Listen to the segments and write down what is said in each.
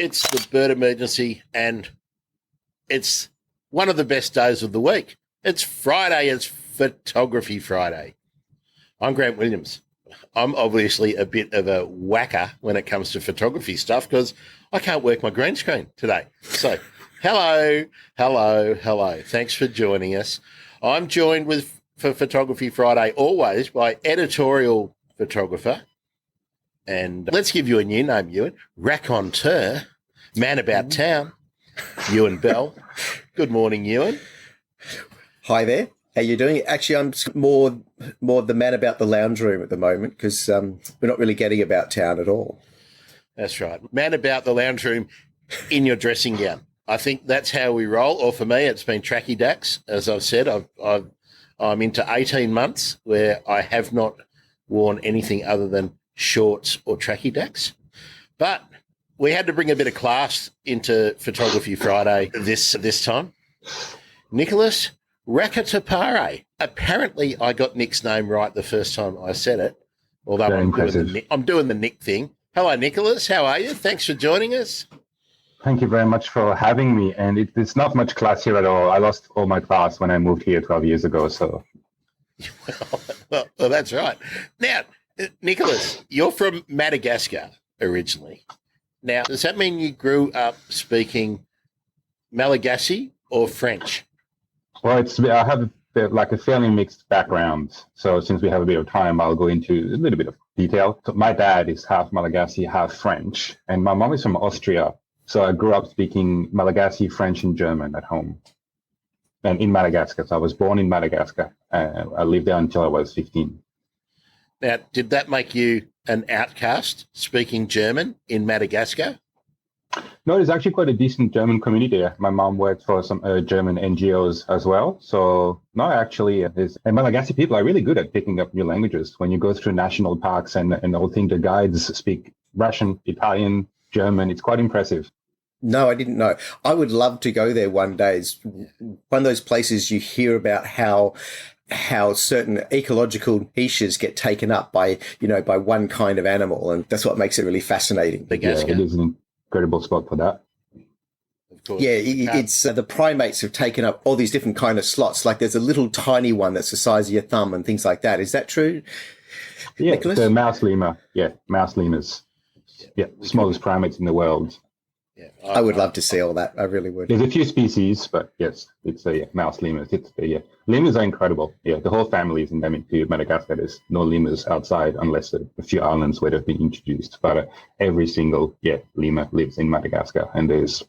it's the bird emergency, and it's one of the best days of the week. It's Friday. It's Photography Friday. I'm Grant Williams. I'm obviously a bit of a whacker when it comes to photography stuff because I can't work my green screen today. So, hello. Thanks for joining us. I'm joined for Photography Friday always by editorial photographer, and let's give you a new name, Ewen, raconteur, man about town, Ewen Bell. Good morning, Ewen. Hi there. How you doing? Actually, I'm more the man about the lounge room at the moment because we're not really getting about town at all. That's right. Man about the lounge room in your dressing gown. I think that's how we roll. Or for me, it's been tracky dacks. As I've said, I'm into 18 months where I have not worn anything other than shorts or tracky dacks. But we had to bring a bit of class into Photography Friday this time. Nicolas Rakotopare. Apparently, I got Nick's name right the first time I said it, although I'm doing the Nick thing. Hello, Nicolas. How are you? Thanks for joining us. Thank you very much for having me. And it's not much class here at all. I lost all my class when I moved here 12 years ago. So, well, that's right. Now, Nicolas, you're from Madagascar originally. Now, does that mean you grew up speaking Malagasy or French? Well, I have a fairly mixed background. So since we have a bit of time, I'll go into a little bit of detail. So my dad is half Malagasy, half French, and my mom is from Austria. So I grew up speaking Malagasy, French, and German at home. And in Madagascar. So I was born in Madagascar. I lived there until I was 15. Now, did that make you an outcast speaking German in Madagascar? No, there's actually quite a decent German community there. My mom worked for some German NGOs as well. So no, actually, and Malagasy people are really good at picking up new languages. When you go through national parks and all things, the guides speak Russian, Italian, German. It's quite impressive. No, I didn't know. I would love to go there one day. It's one of those places you hear about how certain ecological niches get taken up by one kind of animal, and that's what makes it really fascinating. Yeah, it is an incredible spot for that. Of course. Yeah, it's the primates have taken up all these different kind of slots. Like there's a little tiny one that's the size of your thumb and things like that. Is that true? Yeah, Nicolas? the mouse lemur. Yeah, mouse lemurs. Yeah, smallest primates in the world. Yeah, I would love to see all that. I really would. There's a few species, but yes, it's a mouse lemurs. Lemurs are incredible. Yeah, the whole family is endemic to Madagascar. There's no lemurs outside unless a few islands where they've been introduced. But every single lemur lives in Madagascar, and there's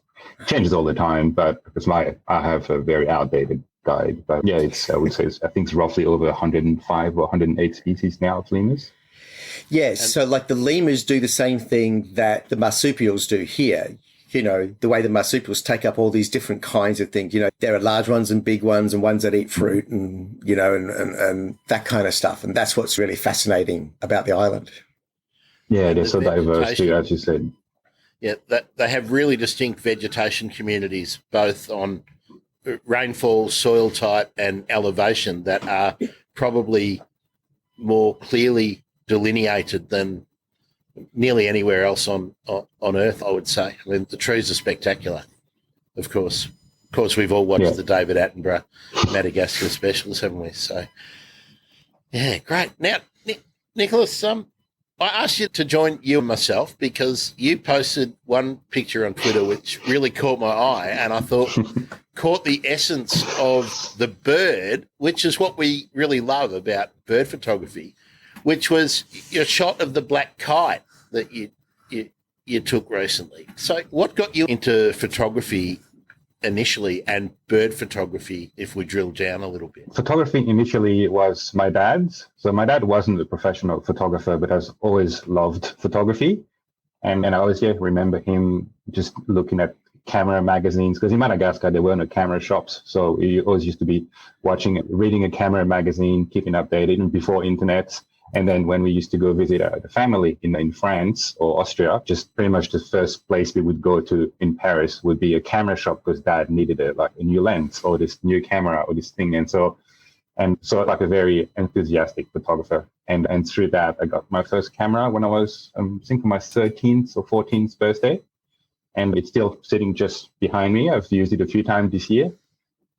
changes all the time. But because I have a very outdated guide, but yeah, I think it's roughly over 105 or 108 species now of lemurs. Yes, so like the lemurs do the same thing that the marsupials do here. You know, the way the marsupials take up all these different kinds of things. You know, there are large ones and big ones and ones that eat fruit and, and that kind of stuff. And that's what's really fascinating about the island. Yeah, they're so diverse too, as you said. Yeah, they have really distinct vegetation communities, both on rainfall, soil type and elevation that are probably more clearly delineated than nearly anywhere else on Earth, I would say. I mean, the trees are spectacular, of course. Of course, we've all watched the David Attenborough Madagascar specials, haven't we? So, yeah, great. Now, Nicolas, I asked you to join you and myself because you posted one picture on Twitter which really caught my eye and I thought caught the essence of the bird, which is what we really love about bird photography, which was your shot of the black kite that you took recently. So what got you into photography initially and bird photography, if we drill down a little bit? Photography initially was my dad's. So my dad wasn't a professional photographer, but has always loved photography. And I always remember him just looking at camera magazines, because in Madagascar, there were no camera shops. So he always used to be reading a camera magazine, keeping updated, even before internet. And then when we used to go visit the family in France or Austria, just pretty much the first place we would go to in Paris would be a camera shop because dad needed a new lens or this new camera or this thing. And so like a very enthusiastic photographer. And through that, I got my first camera when I was, I think, on my 13th or 14th birthday. and it's still sitting just behind me. I've used it a few times this year.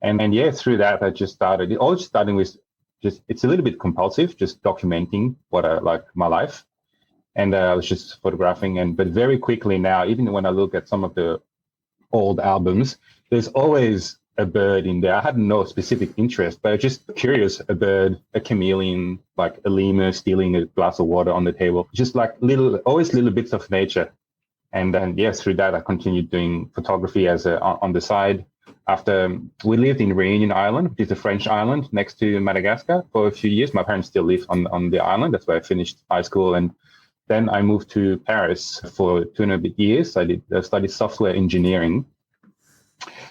And yeah, through that, I just started, all starting with just, it's a little bit compulsive, just documenting what I like my life. And I was just photographing, but very quickly now, even when I look at some of the old albums, there's always a bird in there. I had no specific interest, but just curious, a bird, a chameleon, like a lemur stealing a glass of water on the table, just like always little bits of nature. And then, yeah, through that, I continued doing photography on the side. After we lived in Reunion Island, which is a French island next to Madagascar, for a few years. My parents still live on the island. That's where I finished high school. And then I moved to Paris for 2.5 years. I studied software engineering,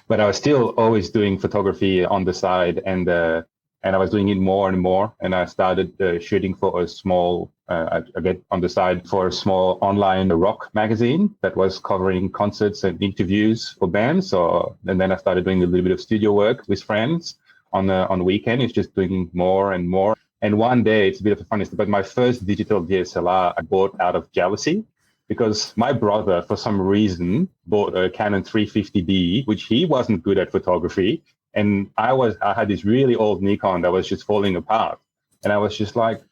but I was still always doing photography on the side, and I was doing it more and more. And I started shooting for a small, I get on the side for a small online rock magazine that was covering concerts and interviews for bands. And then I started doing a little bit of studio work with friends on the weekend. It's just doing more and more. And one day, it's a bit of a funny story, but my first digital DSLR I bought out of jealousy, because my brother, for some reason, bought a Canon 350D, which he wasn't good at photography. And I had this really old Nikon that was just falling apart. And I was just like,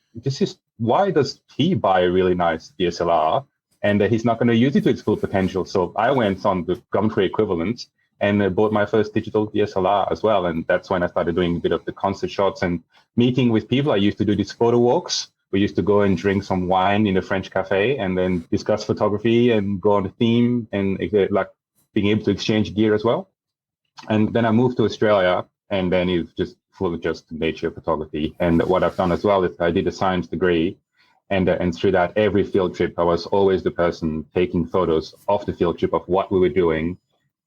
why does he buy a really nice DSLR and he's not going to use it to its full potential? So I went on the Gumtree equivalent and bought my first digital DSLR as well. And that's when I started doing a bit of the concert shots and meeting with people. I used to do these photo walks. We used to go and drink some wine in a French cafe and then discuss photography and go on a theme and like being able to exchange gear as well. And then I moved to Australia, and then it's just full of just nature photography. And what I've done as well is I did a science degree, and through that, every field trip, I was always the person taking photos of the field trip of what we were doing.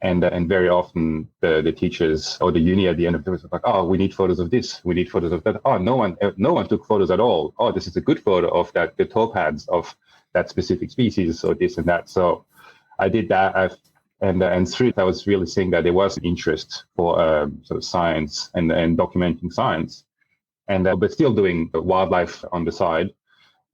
And very often the teachers or the uni at the end of it was like, oh, we need photos of this, we need photos of that. Oh, no one took photos at all. Oh, this is a good photo of the topaz of that specific species, or this and that. So I did that. And through it, I was really seeing that there was an interest for sort of science and documenting science, but still doing wildlife on the side.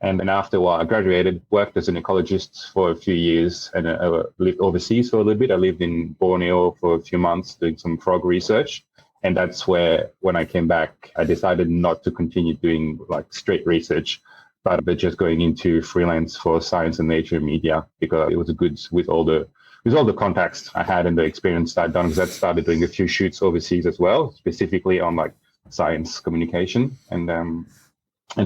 And then after a while, I graduated, worked as an ecologist for a few years, and I lived overseas for a little bit. I lived in Borneo for a few months doing some frog research. And that's where, when I came back, I decided not to continue doing like straight research, but just going into freelance for science and nature media, because it was good with all the contacts I had and the experience I'd done, because I started doing a few shoots overseas as well, specifically on like science communication. And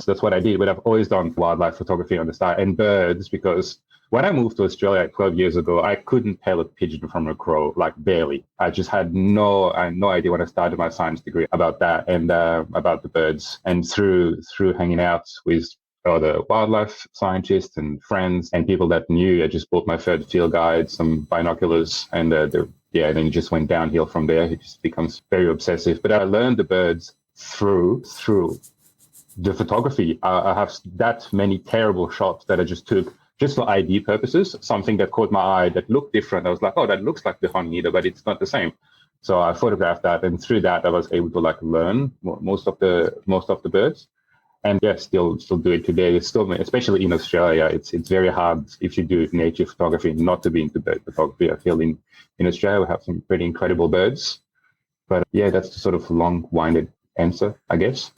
so that's what I did. But I've always done wildlife photography on the side and birds, because when I moved to Australia 12 years ago, I couldn't tell a pigeon from a crow, like barely. I just had no idea when I started my science degree about that and about the birds. And through hanging out with other wildlife scientists and friends and people that knew, I just bought my third field guide, some binoculars, and then it just went downhill from there. It just becomes very obsessive. But I learned the birds through the photography. I have that many terrible shots that I just took just for ID purposes, something that caught my eye that looked different. I was like, oh, that looks like the honeyeater, but it's not the same. So I photographed that, and through that, I was able to like learn most of the birds. And yeah, still do it today. It's still, especially in Australia, it's very hard if you do nature photography not to be into bird photography. I feel in Australia we have some pretty incredible birds. But yeah, that's the sort of long-winded answer, I guess.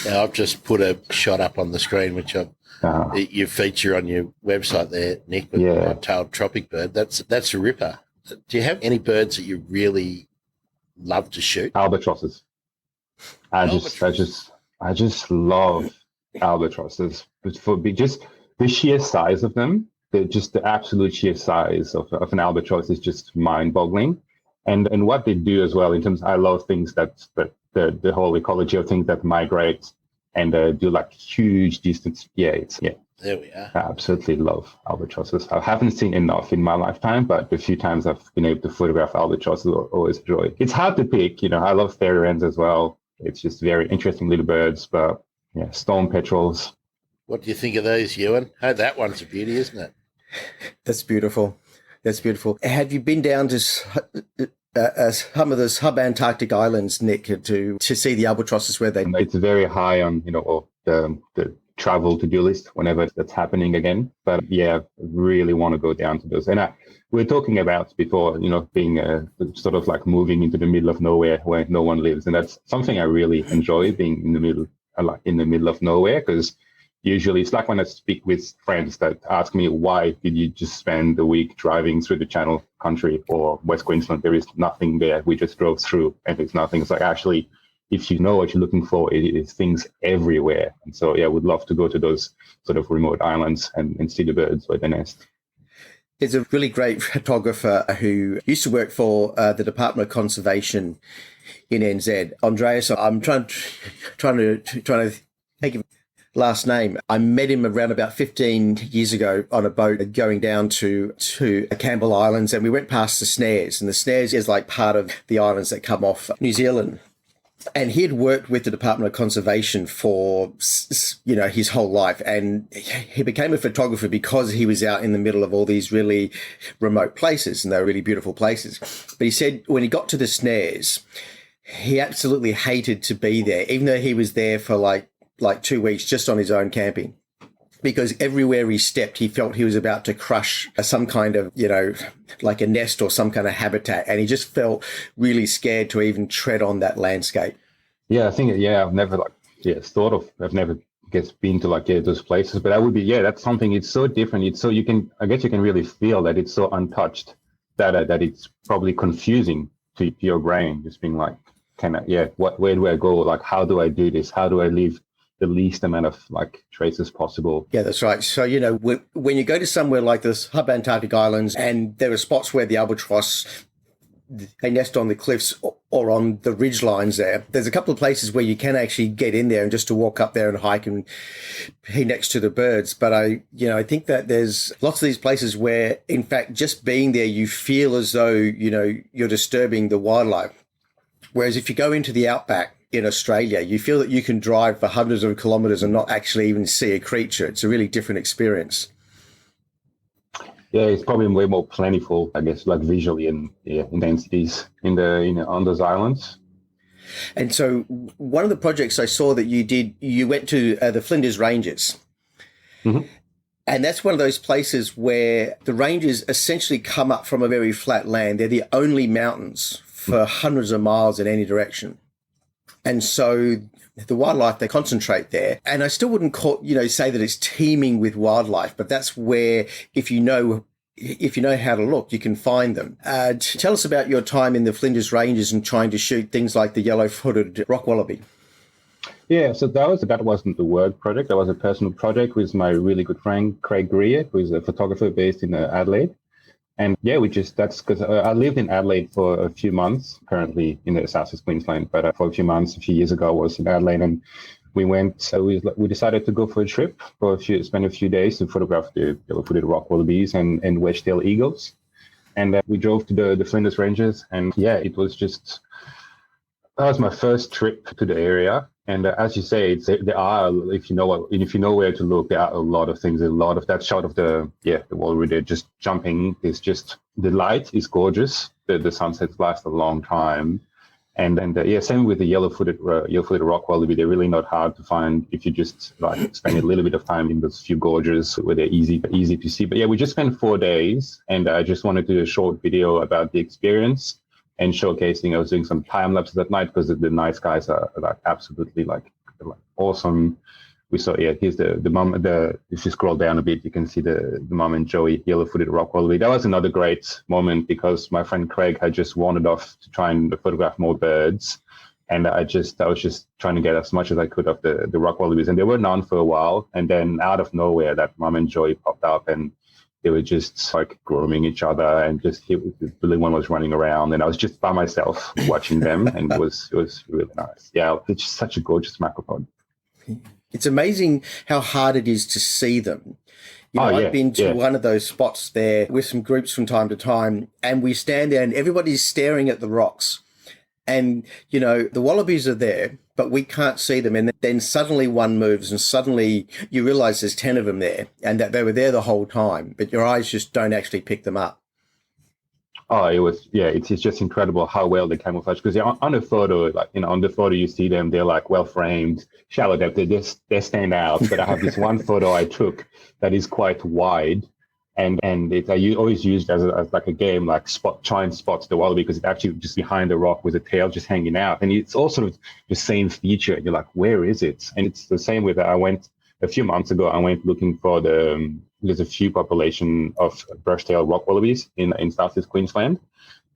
Now, I've just put a shot up on the screen, which you feature on your website there, Nick, with my tailed tropic bird. That's a ripper. Do you have any birds that you really love to shoot? Albatrosses. I just love albatrosses. But for just the sheer size of them, the absolute sheer size of an albatross is just mind-boggling. And what they do as well, in terms, I love things that the whole ecology of things that migrate and do like huge distance. There we are. I absolutely love albatrosses. I haven't seen enough in my lifetime, but the few times I've been able to photograph albatrosses, I always enjoy it. It's hard to pick. I love fairy wrens as well. It's just very interesting little birds, but yeah, storm petrels. What do you think of these, Ewan? Oh, that one's a beauty, isn't it? That's beautiful. Have you been down to some of the subantarctic islands, Nick, to see the albatrosses where they? It's very high on the travel to-do list whenever that's happening again. But yeah, I really want to go down to those. And we're talking about before, being sort of like moving into the middle of nowhere where no one lives. And that's something I really enjoy, being in the middle of nowhere, because usually it's like when I speak with friends that ask me, why did you just spend a week driving through the Channel Country or West Queensland? There is nothing there. We just drove through and there's nothing. It's like, actually, if you know what you're looking for, it is things everywhere. And so, yeah, I would love to go to those sort of remote islands and see the birds where they nest. There's a really great photographer who used to work for the Department of Conservation in NZ, Andreas. I'm trying to think of last name. I met him around about 15 years ago on a boat going down to Campbell Islands, and we went past the Snares, and the Snares is like part of the islands that come off New Zealand. And he had worked with the Department of Conservation for, his whole life. And he became a photographer because he was out in the middle of all these really remote places, and they were really beautiful places. But he said when he got to the Snares, he absolutely hated to be there, even though he was there for like 2 weeks just on his own camping. Because everywhere he stepped, he felt he was about to crush some kind of, like a nest or some kind of habitat. And he just felt really scared to even tread on that landscape. Yeah, I think, I've never I've never been to those places, but that would be, that's something, it's so different. It's so you can really feel that it's so untouched that it's probably confusing to your brain, just being like, where do I go? Like, how do I do this? How do I leave the least amount of traces possible? Yeah, that's right. So, when you go to somewhere like this Subantarctic Islands, and there are spots where the albatross, they nest on the cliffs or on the ridge lines there. There's a couple of places where you can actually get in there and just to walk up there and hike and be next to the birds. But I think that there's lots of these places where, in fact, just being there, you feel as though, you're disturbing the wildlife. Whereas if you go into the outback in Australia, you feel that you can drive for hundreds of kilometers and not actually even see a creature. It's a really different experience. Yeah, it's probably way more plentiful, I guess, like visually and in densities on those islands. And so one of the projects I saw that you did, you went to the Flinders Ranges. Mm-hmm. And that's one of those places where the ranges essentially come up from a very flat land. They're the only mountains for hundreds of miles in any direction. And so the wildlife, they concentrate there. And I still wouldn't say that it's teeming with wildlife, but that's where, if you know how to look, you can find them. Tell us about your time in the Flinders Ranges and trying to shoot things like the yellow-footed rock wallaby. Yeah, so that wasn't the work project. That was a personal project with my really good friend, Craig Greer, who is a photographer based in Adelaide. And that's because I lived in Adelaide for a few months, currently in the southeast Queensland, but for a few months, a few years ago, I was in Adelaide, and we decided to go for a trip spend a few days to photograph the yellow-footed rock wallabies and wedge-tailed eagles. And we drove to the Flinders Ranges, and that was my first trip to the area. And as you say, there are, if you know where to look, there are a lot of things. A lot of that shot of the wallaby, they're just jumping. It's just, the light is gorgeous. The sunsets last a long time. And same with the yellow-footed rock wallaby. They're really not hard to find if you just spend a little bit of time in those few gorges where they're easy to see. But we just spent 4 days, and I just wanted to do a short video about the experience and showcasing. I was doing some time lapses at night because the night skies are absolutely awesome. We saw here's the mom. If you scroll down a bit, you can see the mom and Joey yellow-footed rock wallaby. That was another great moment because my friend Craig had just wandered off to try and photograph more birds, and I was just trying to get as much as I could of the rock wallabies, and they were none for a while, and then out of nowhere, that mom and Joey popped up and they were just grooming each other, and the little one was running around, and I was just by myself watching them, and it was really nice. Yeah, it's just such a gorgeous macropod. It's amazing how hard it is to see them. I've been to one of those spots there with some groups from time to time, and we stand there and everybody's staring at the rocks. And, the wallabies are there, but we can't see them. And then suddenly one moves and suddenly you realize there's 10 of them there and that they were there the whole time, but your eyes just don't actually pick them up. Oh, it's just incredible how well they camouflage, because on the photo, on the photo you see them, they're well framed, shallow depth, they stand out. But I have this one photo I took that is quite wide, And I always used as like a game, like try and spot the wallaby, because it's actually just behind the rock with the tail just hanging out, and it's all sort of the same feature. You're like, where is it? And it's the same with I went a few months ago. I went looking for there's a few population of brush-tailed rock wallabies in southeast Queensland,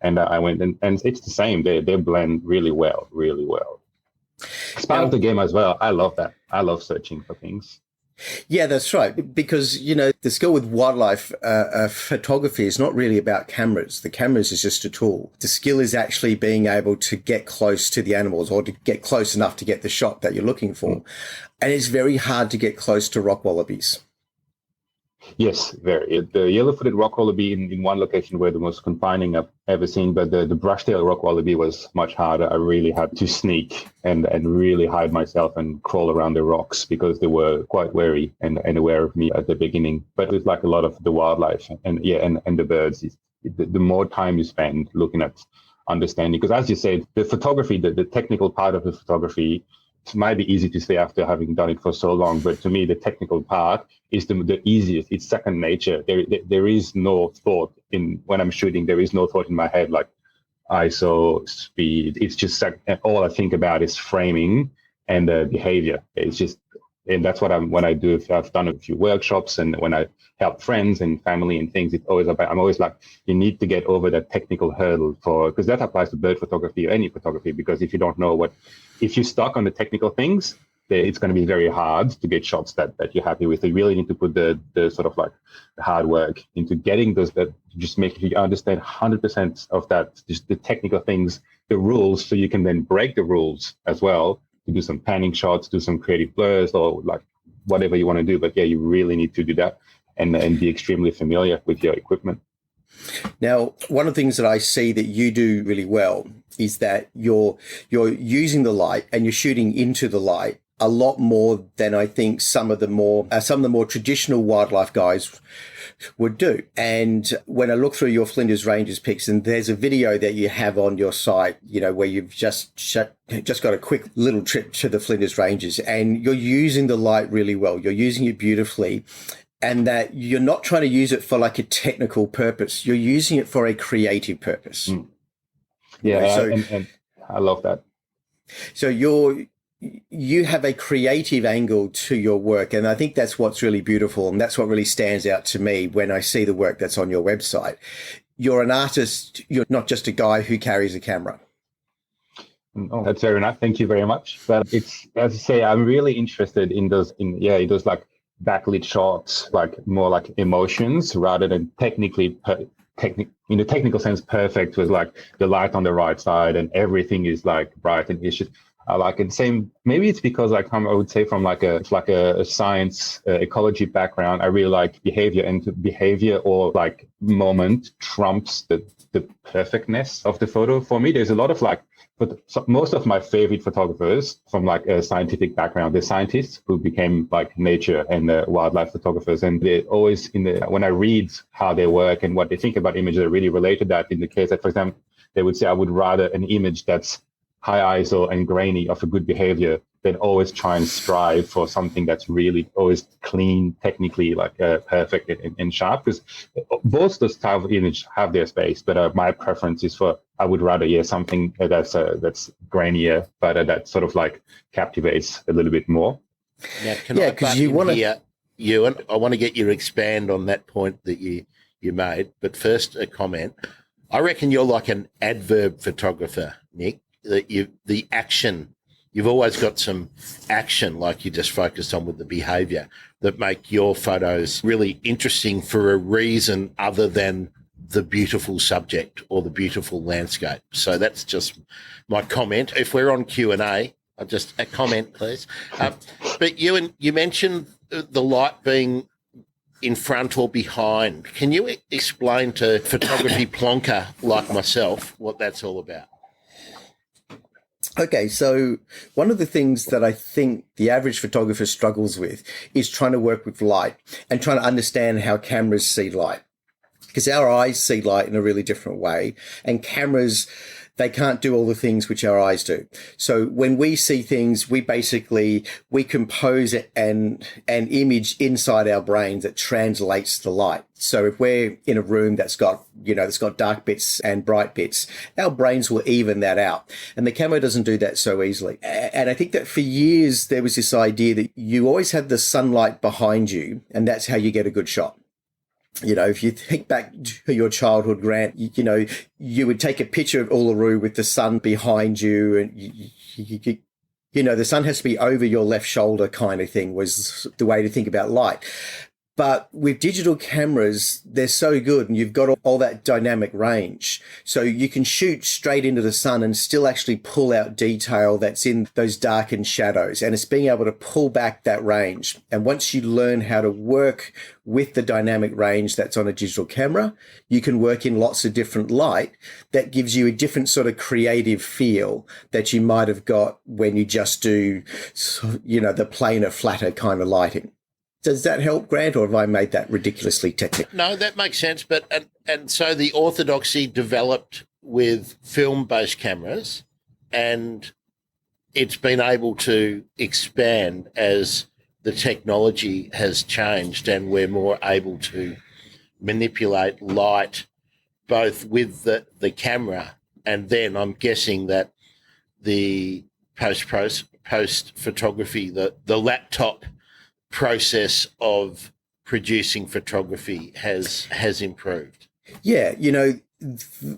and I went and it's the same. They blend really well, really well. It's part of the game as well. I love that. I love searching for things. Yeah, that's right. Because, the skill with wildlife photography is not really about cameras. The cameras is just a tool. The skill is actually being able to get close to the animals, or to get close enough to get the shot that you're looking for. And it's very hard to get close to rock wallabies. Yes, very. The yellow-footed rock wallaby in one location were the most confining I've ever seen, but the brush-tailed rock wallaby was much harder. I really had to sneak and really hide myself and crawl around the rocks, because they were quite wary and aware of me at the beginning. But it's like a lot of the wildlife and the birds. The more time you spend looking at understanding, because as you said, the photography, the technical part of the photography, it might be easy to say after having done it for so long, but to me, the technical part is the easiest. It's second nature. There is no thought when I'm shooting. There is no thought in my head like ISO, speed. It's just all I think about is framing and behavior. It's just, and that's what when I do. I've done a few workshops, and when I help friends and family and things, it's always about. I'm always like, you need to get over that technical hurdle because that applies to bird photography or any photography. Because if you don't know if you're stuck on the technical things, it's going to be very hard to get shots that you're happy with. So you really need to put the sort of like the hard work into getting those, that just make sure you understand 100% of that, just the technical things, the rules, so you can then break the rules as well to do some panning shots, do some creative blurs, or like whatever you want to do. But yeah, you really need to do that and be extremely familiar with your equipment. Now, one of the things that I see that you do really well is that you're using the light and you're shooting into the light a lot more than I think some of the more traditional wildlife guys would do. And when I look through your Flinders Ranges pics, and there's a video that you have on your site, where you've just got a quick little trip to the Flinders Ranges, and you're using the light really well. You're using it beautifully. And that you're not trying to use it for like a technical purpose. You're using it for a creative purpose. Yeah, and I love that. So you have a creative angle to your work. And I think that's what's really beautiful. And that's what really stands out to me when I see the work that's on your website. You're an artist. You're not just a guy who carries a camera. Oh, that's fair enough. Thank you very much. But it's, as I say, I'm really interested in those like backlit shots, like more like emotions rather than technically in the technical sense perfect, with like the light on the right side and everything is like bright, and it's just I like it. Same, maybe it's because I would say from like a science ecology background. I really like behavior, and behavior or like moment trumps the perfectness of the photo. For me, there's a lot of like, but most of my favorite photographers from like a scientific background, they're scientists who became like nature and wildlife photographers. And they're always when I read how they work and what they think about images, I really relate to that in the case that, for example, they would say, I would rather an image that's high ISO and grainy of a good behavior than always try and strive for something that's really always clean, technically like perfect and sharp. Because both those type of image have their space, but my preference is I would rather something that's grainier, but that sort of like captivates a little bit more. Now, because you want to, Ewan, I want to get you to expand on that point that you made. But first, a comment. I reckon you're like an adverb photographer, Nick. That the action, you've always got some action, like you just focused on with the behavior, that make your photos really interesting for a reason other than the beautiful subject or the beautiful landscape. So that's just my comment. If we're on Q&A, just a comment, please. But you mentioned the light being in front or behind. Can you explain to photography plonker like myself what that's all about? Okay, so one of the things that I think the average photographer struggles with is trying to work with light and trying to understand how cameras see light. Because our eyes see light in a really different way, and cameras They can't do all the things which our eyes do. So when we see things, we compose an image inside our brain that translates the light. So if we're in a room that's got dark bits and bright bits, our brains will even that out. And the camera doesn't do that so easily. And I think that for years, there was this idea that you always had the sunlight behind you, and that's how you get a good shot. If you think back to your childhood, Grant, you would take a picture of Uluru with the sun behind you, and the sun has to be over your left shoulder kind of thing was the way to think about light. But with digital cameras, they're so good, and you've got all that dynamic range. So you can shoot straight into the sun and still actually pull out detail that's in those darkened shadows. And it's being able to pull back that range. And once you learn how to work with the dynamic range that's on a digital camera, you can work in lots of different light that gives you a different sort of creative feel that you might have got when you just do, the plainer, flatter kind of lighting. Does that help, Grant, or have I made that ridiculously technical? No, that makes sense. But and so the orthodoxy developed with film-based cameras, and it's been able to expand as the technology has changed, and we're more able to manipulate light both with the camera, and then I'm guessing that the post photography, the laptop process of producing photography has improved. Yeah,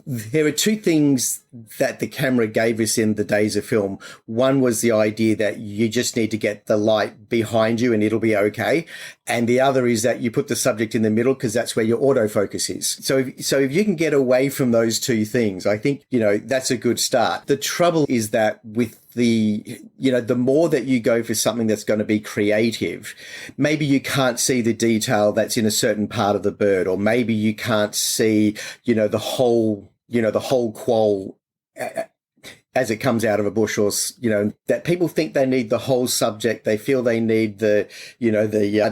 there are two things that the camera gave us in the days of film. One was the idea that you just need to get the light behind you and it'll be okay. And the other is that you put the subject in the middle because that's where your autofocus is. So if you can get away from those two things, I think, that's a good start. The trouble is that with the more that you go for something that's going to be creative, maybe you can't see the detail that's in a certain part of the bird, or maybe you can't see, the whole quoll as it comes out of a bush, or, that people think they need the whole subject. They feel they need to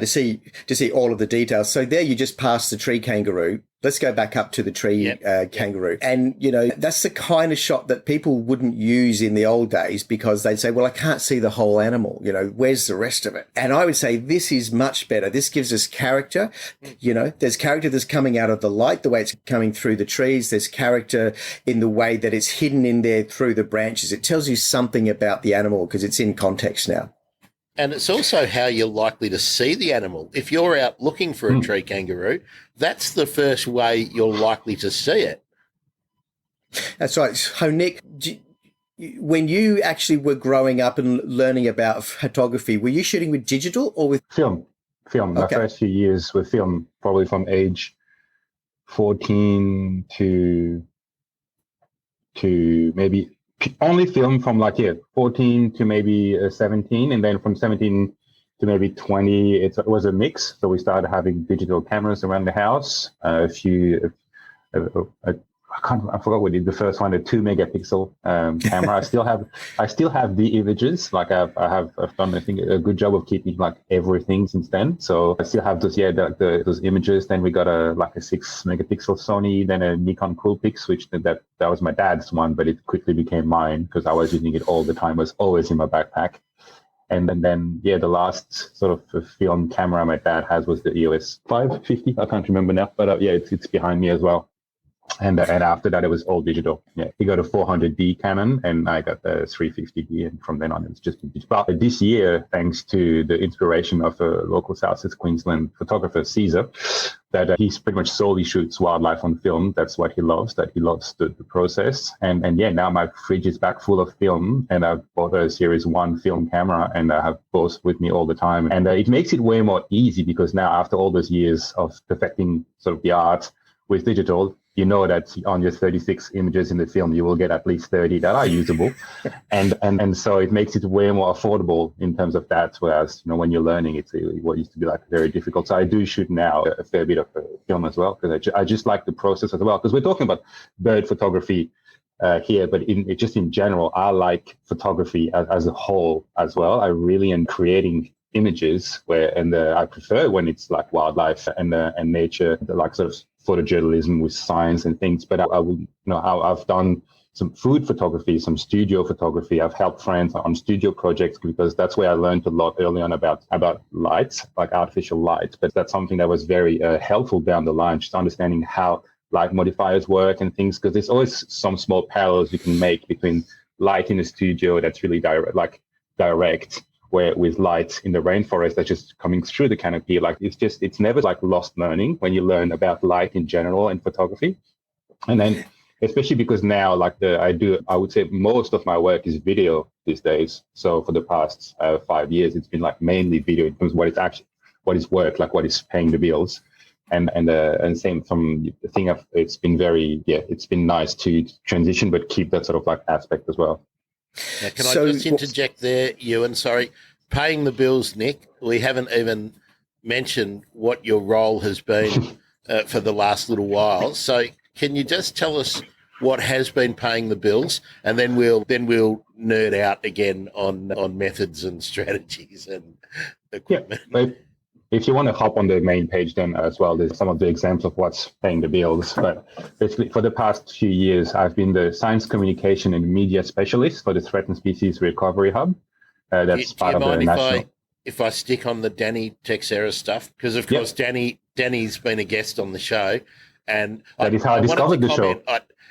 see all of the details. So there you just pass the tree kangaroo. Let's go back up to the tree kangaroo. And, that's the kind of shot that people wouldn't use in the old days because they'd say, well, I can't see the whole animal. Where's the rest of it? And I would say this is much better. This gives us character. There's character that's coming out of the light, the way it's coming through the trees. There's character in the way that it's hidden in there through the branches. It tells you something about the animal because it's in context now. And it's also how you're likely to see the animal. If you're out looking for a tree kangaroo, that's the first way you're likely to see it. That's right. So, Nick, when you actually were growing up and learning about photography, were you shooting with digital or with film? Okay. The first few years with film, probably from age 14 to maybe only film from 14 to maybe 17, and then from 17 to maybe 20, it was a mix. So we started having digital cameras around the house. I forgot what the first one, a 2 megapixel camera. I still have the images. I've done, I think, a good job of keeping everything since then. So I still have those those images. Then we got a 6 megapixel Sony, then a Nikon Coolpix, which that was my dad's one, but it quickly became mine because I was using it all the time. It was always in my backpack. And then the last sort of film camera my dad has was the EOS 550. I can't remember now, but it's behind me as well. And after that, it was all digital. Yeah, he got a 400D Canon, and I got the 350D, and from then on, it's just digital. But this year, thanks to the inspiration of a local Southeast Queensland photographer, Caesar, that he's pretty much solely shoots wildlife on film. That's what he loves. That he loves the process. And now my fridge is back full of film, and I've bought a Series 1 film camera, and I have both with me all the time. And it makes it way more easy because now, after all those years of perfecting sort of the art with digital, that on your 36 images in the film, you will get at least 30 that are usable. and so it makes it way more affordable in terms of that. Whereas, when you're learning, it's what used to be very difficult. So I do shoot now a fair bit of film as well, because I just like the process as well. Because we're talking about bird photography here, but just in general, I like photography as a whole as well. I really am creating images I prefer when it's like wildlife and nature, sort of photojournalism with science and things. But I will, I've done some food photography, some studio photography. I've helped friends on studio projects because that's where I learned a lot early on about lights, like artificial light. But that's something that was very helpful down the line, just understanding how light modifiers work and things, because there's always some small parallels you can make between light in the studio that's really direct, where with light in the rainforest that's just coming through the canopy. Like it's never like lost learning when you learn about light in general in photography. And then especially because now I would say most of my work is video these days. So for the past 5 years, it's been like mainly video in terms of what is work, like what is paying the bills. And same from the thing of it's been nice to transition, but keep that sort of like aspect as well. Now, can I just interject there, Ewan? Sorry. Paying the bills, Nick, we haven't even mentioned what your role has been for the last little while. So can you just tell us what has been paying the bills, and then we'll nerd out again on methods and strategies and equipment. Yeah, if you want to hop on the main page then as well, there's some of the examples of what's paying the bills. But basically, for the past few years, I've been the science communication and media specialist for the Threatened Species Recovery Hub. That's part of the national. If I stick on the Danny Texera stuff, because of course Danny's been a guest on the show, and that is how I discovered the show.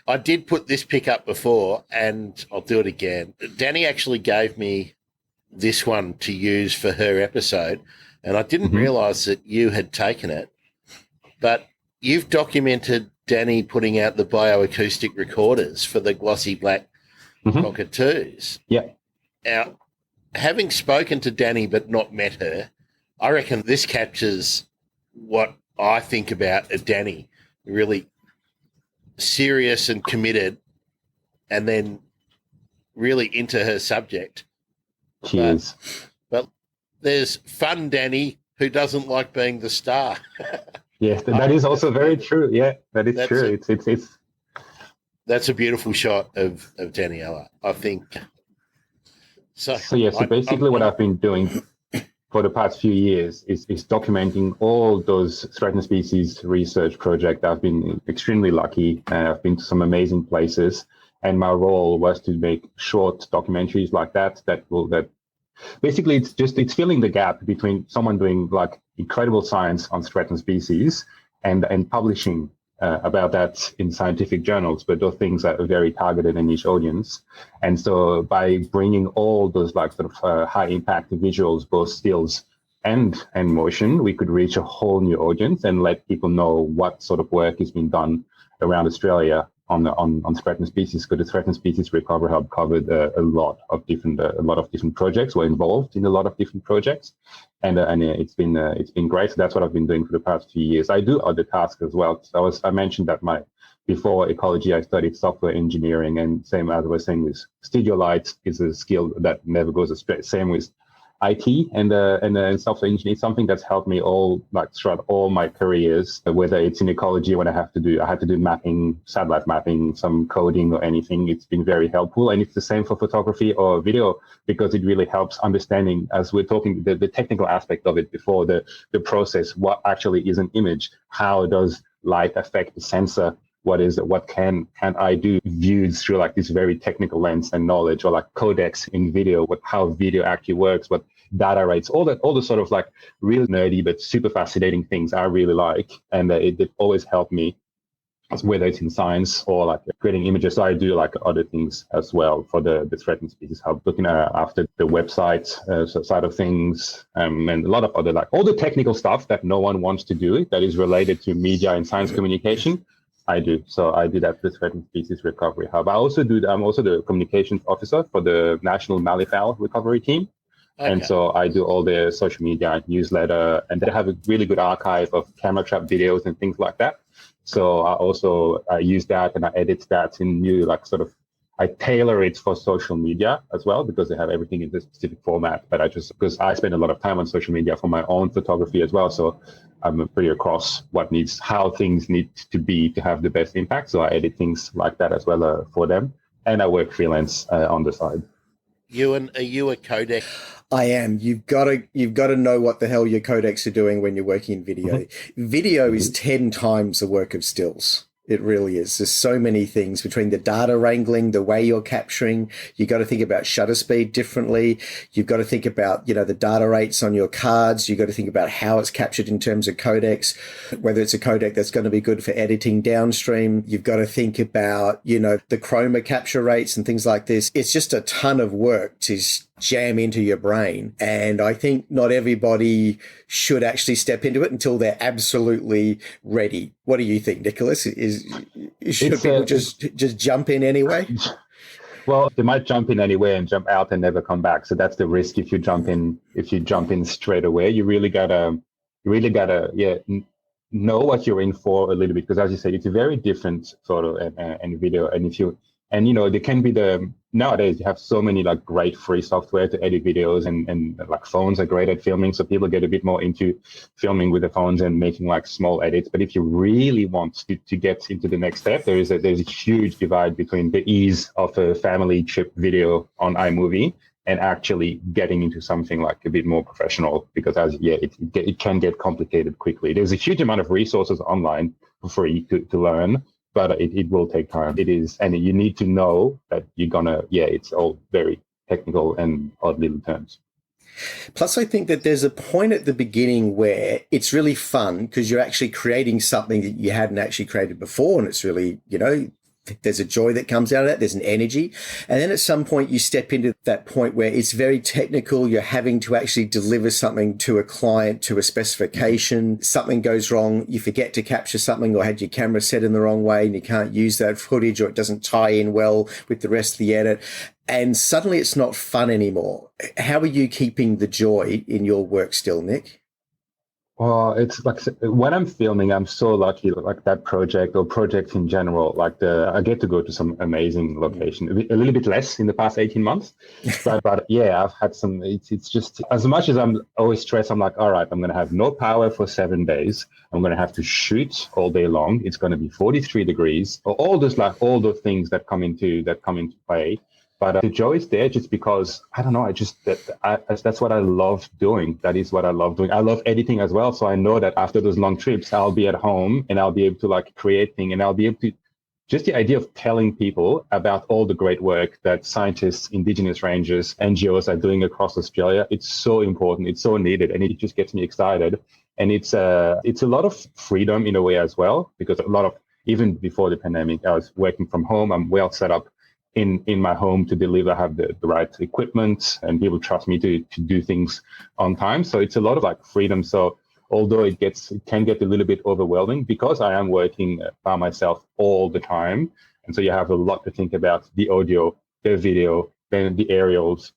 I did put this pick up before, and I'll do it again. Danny actually gave me this one to use for her episode, and I didn't realise that you had taken it. But you've documented Danny putting out the bioacoustic recorders for the glossy black cockatoos. Yeah. Now, having spoken to Danny but not met her, I reckon this captures what I think about a Danny, really serious and committed, and then really into her subject. Cheers. But there's fun Danny who doesn't like being the star. Yes, that is also very true. Yeah, that's true. It's that's a beautiful shot of Daniela, I think. So basically what I've been doing for the past few years is documenting all those threatened species research projects. I've been extremely lucky, and I've been to some amazing places. And my role was to make short documentaries like that basically it's filling the gap between someone doing like incredible science on threatened species and publishing about that in scientific journals, but those things are very targeted and niche audience. And so by bringing all those like sort of high impact visuals, both stills and motion, we could reach a whole new audience and let people know what sort of work is being done around Australia on threatened species. Because the Threatened Species Recovery Hub covered a lot of different projects, were involved in a lot of different projects, and it's been great. So that's what I've been doing for the past few years. I do other tasks as well. So I mentioned that before ecology, I studied software engineering, and same as I was saying with studio lights is a skill that never goes astray. Same with IT and software engineering, something that's helped me throughout all my careers, whether it's in ecology when I had to do mapping, satellite mapping, some coding or anything. It's been very helpful. And it's the same for photography or video, because it really helps understanding, as we're talking, the technical aspect of it before, the process, what actually is an image, how does light affect the sensor, what can I do viewed through like this very technical lens and knowledge, or like codecs in video, how video actually works, what data rates, all the sort of like real nerdy but super fascinating things I really like. And it always helped me, whether it's in science or like creating images. So I do like other things as well for the Threatened Species Hub, looking after the website side of things, and a lot of other, like all the technical stuff that no one wants to do that is related to media and science communication. I do. So I do that with the Threatened Species Recovery Hub. I'm also the communications officer for the National Malleefowl Recovery Team. Okay. And so I do all their social media, newsletter, and they have a really good archive of camera trap videos and things like that. So I use that and I edit that in new, like sort of, I tailor it for social media as well, because they have everything in this specific format. But because I spend a lot of time on social media for my own photography as well. So I'm pretty across how things need to be to have the best impact. So I edit things like that as well for them. And I work freelance on the side. Ewan, are you a codec? I am. You've got to know what the hell your codecs are doing when you're working in video. Video is 10 times the work of stills. It really is. There's so many things between the data wrangling, the way you're capturing. You've got to think about shutter speed differently. You've got to think about, the data rates on your cards. You've got to think about how it's captured in terms of codecs, whether it's a codec that's going to be good for editing downstream. You've got to think about, the chroma capture rates and things like this. It's just a ton of work to jam into your brain. And I think not everybody should actually step into it until they're absolutely ready. What do you think, Nicholas? Should people just jump in anyway? Well, they might jump in anyway and jump out and never come back. So that's the risk if you jump in straight away. You really gotta know what you're in for a little bit, because as you say, it's a very different photo and video. And there can be nowadays you have so many like great free software to edit videos, and like phones are great at filming. So people get a bit more into filming with the phones and making like small edits. But if you really want to get into the next step, there's a huge divide between the ease of a family trip video on iMovie and actually getting into something like a bit more professional, because it can get complicated quickly. There's a huge amount of resources online for free to learn, but it will take time. It is, and you need to know that it's all very technical and odd little terms. Plus, I think that there's a point at the beginning where it's really fun because you're actually creating something that you hadn't actually created before. And it's really, there's a joy that comes out of that. There's an energy. And then at some point you step into that point where it's very technical. You're having to actually deliver something to a client, to a specification. Something goes wrong. You forget to capture something or had your camera set in the wrong way and you can't use that footage, or it doesn't tie in well with the rest of the edit. And suddenly it's not fun anymore. How are you keeping the joy in your work still, Nick? Well, it's like when I'm filming, I'm so lucky, like that project or projects in general, I get to go to some amazing location, a little bit less in the past 18 months, but yeah, I've had some, it's just, as much as I'm always stressed, I'm like, all right, I'm going to have no power for 7 days. I'm going to have to shoot all day long. It's going to be 43 degrees, or all those things that come into play. But the joy is there just because, I don't know, that's what I love doing. That is what I love doing. I love editing as well. So I know that after those long trips, I'll be at home and I'll be able to like create things, and I'll be able to, just the idea of telling people about all the great work that scientists, Indigenous rangers, NGOs are doing across Australia. It's so important. It's so needed. And it just gets me excited. And it's a lot of freedom in a way as well, because even before the pandemic, I was working from home. I'm well set up in my home to deliver. I have the right equipment and people trust me to do things on time. So it's a lot of like freedom. So although it can get a little bit overwhelming because I am working by myself all the time. And so you have a lot to think about: the audio, the video, then the aerials,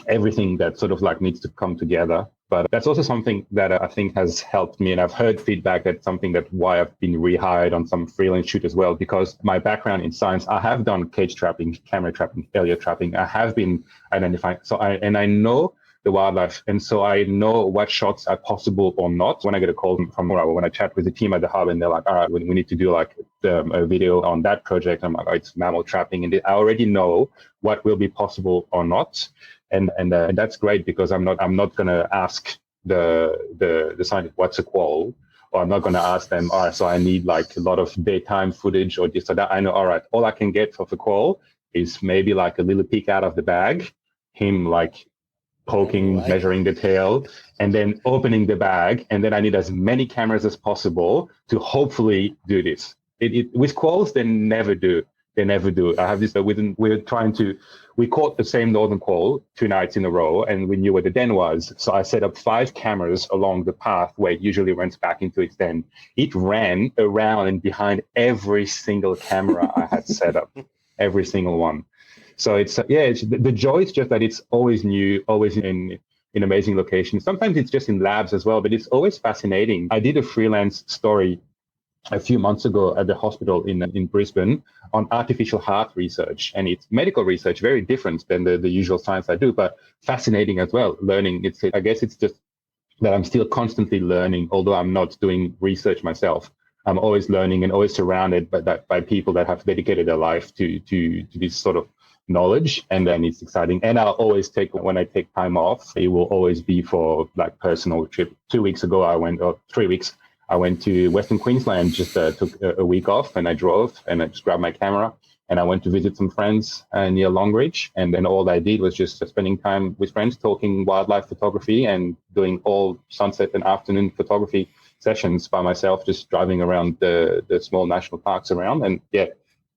everything that sort of like needs to come together. But that's also something that I think has helped me. And I've heard feedback that's something that why I've been rehired on some freelance shoot as well, because my background in science, I have done cage trapping, camera trapping, failure trapping. I have been identifying. I know the wildlife. And so I know what shots are possible or not. When I get a call when I chat with the team at the hub and they're like, all right, we need to do like a video on that project. I'm like, oh, it's mammal trapping. And I already know what will be possible or not. And that's great, because I'm not going to ask the scientist what's a quoll, or I'm not going to ask them, all right, so I need like a lot of daytime footage or this or that. I know, all right, all I can get for the quoll is maybe like a little peek out of the bag, him like poking, measuring the tail, and then opening the bag. And then I need as many cameras as possible to hopefully do this. With quolls, they never do. They never do. I have this, we caught the same northern quoll 2 nights in a row, and we knew where the den was. So I set up 5 cameras along the path where it usually runs back into its den. It ran around and behind every single camera I had set up, every single one. So the joy is just that it's always new, always in amazing locations. Sometimes it's just in labs as well, but it's always fascinating. I did a freelance story a few months ago at the hospital in Brisbane on artificial heart research, and it's medical research, very different than the usual science I do, but fascinating as well. Learning, I guess it's just that I'm still constantly learning, although I'm not doing research myself. I'm always learning and always surrounded by people that have dedicated their life to this sort of knowledge, and then it's exciting. And I'll always when I take time off, it will always be for like personal trip. 2 weeks ago, 3 weeks, I went to Western Queensland, just took a week off, and I drove and I just grabbed my camera and I went to visit some friends near Longreach. And then all I did was just spending time with friends, talking wildlife photography and doing all sunset and afternoon photography sessions by myself, just driving around the small national parks around. And yeah,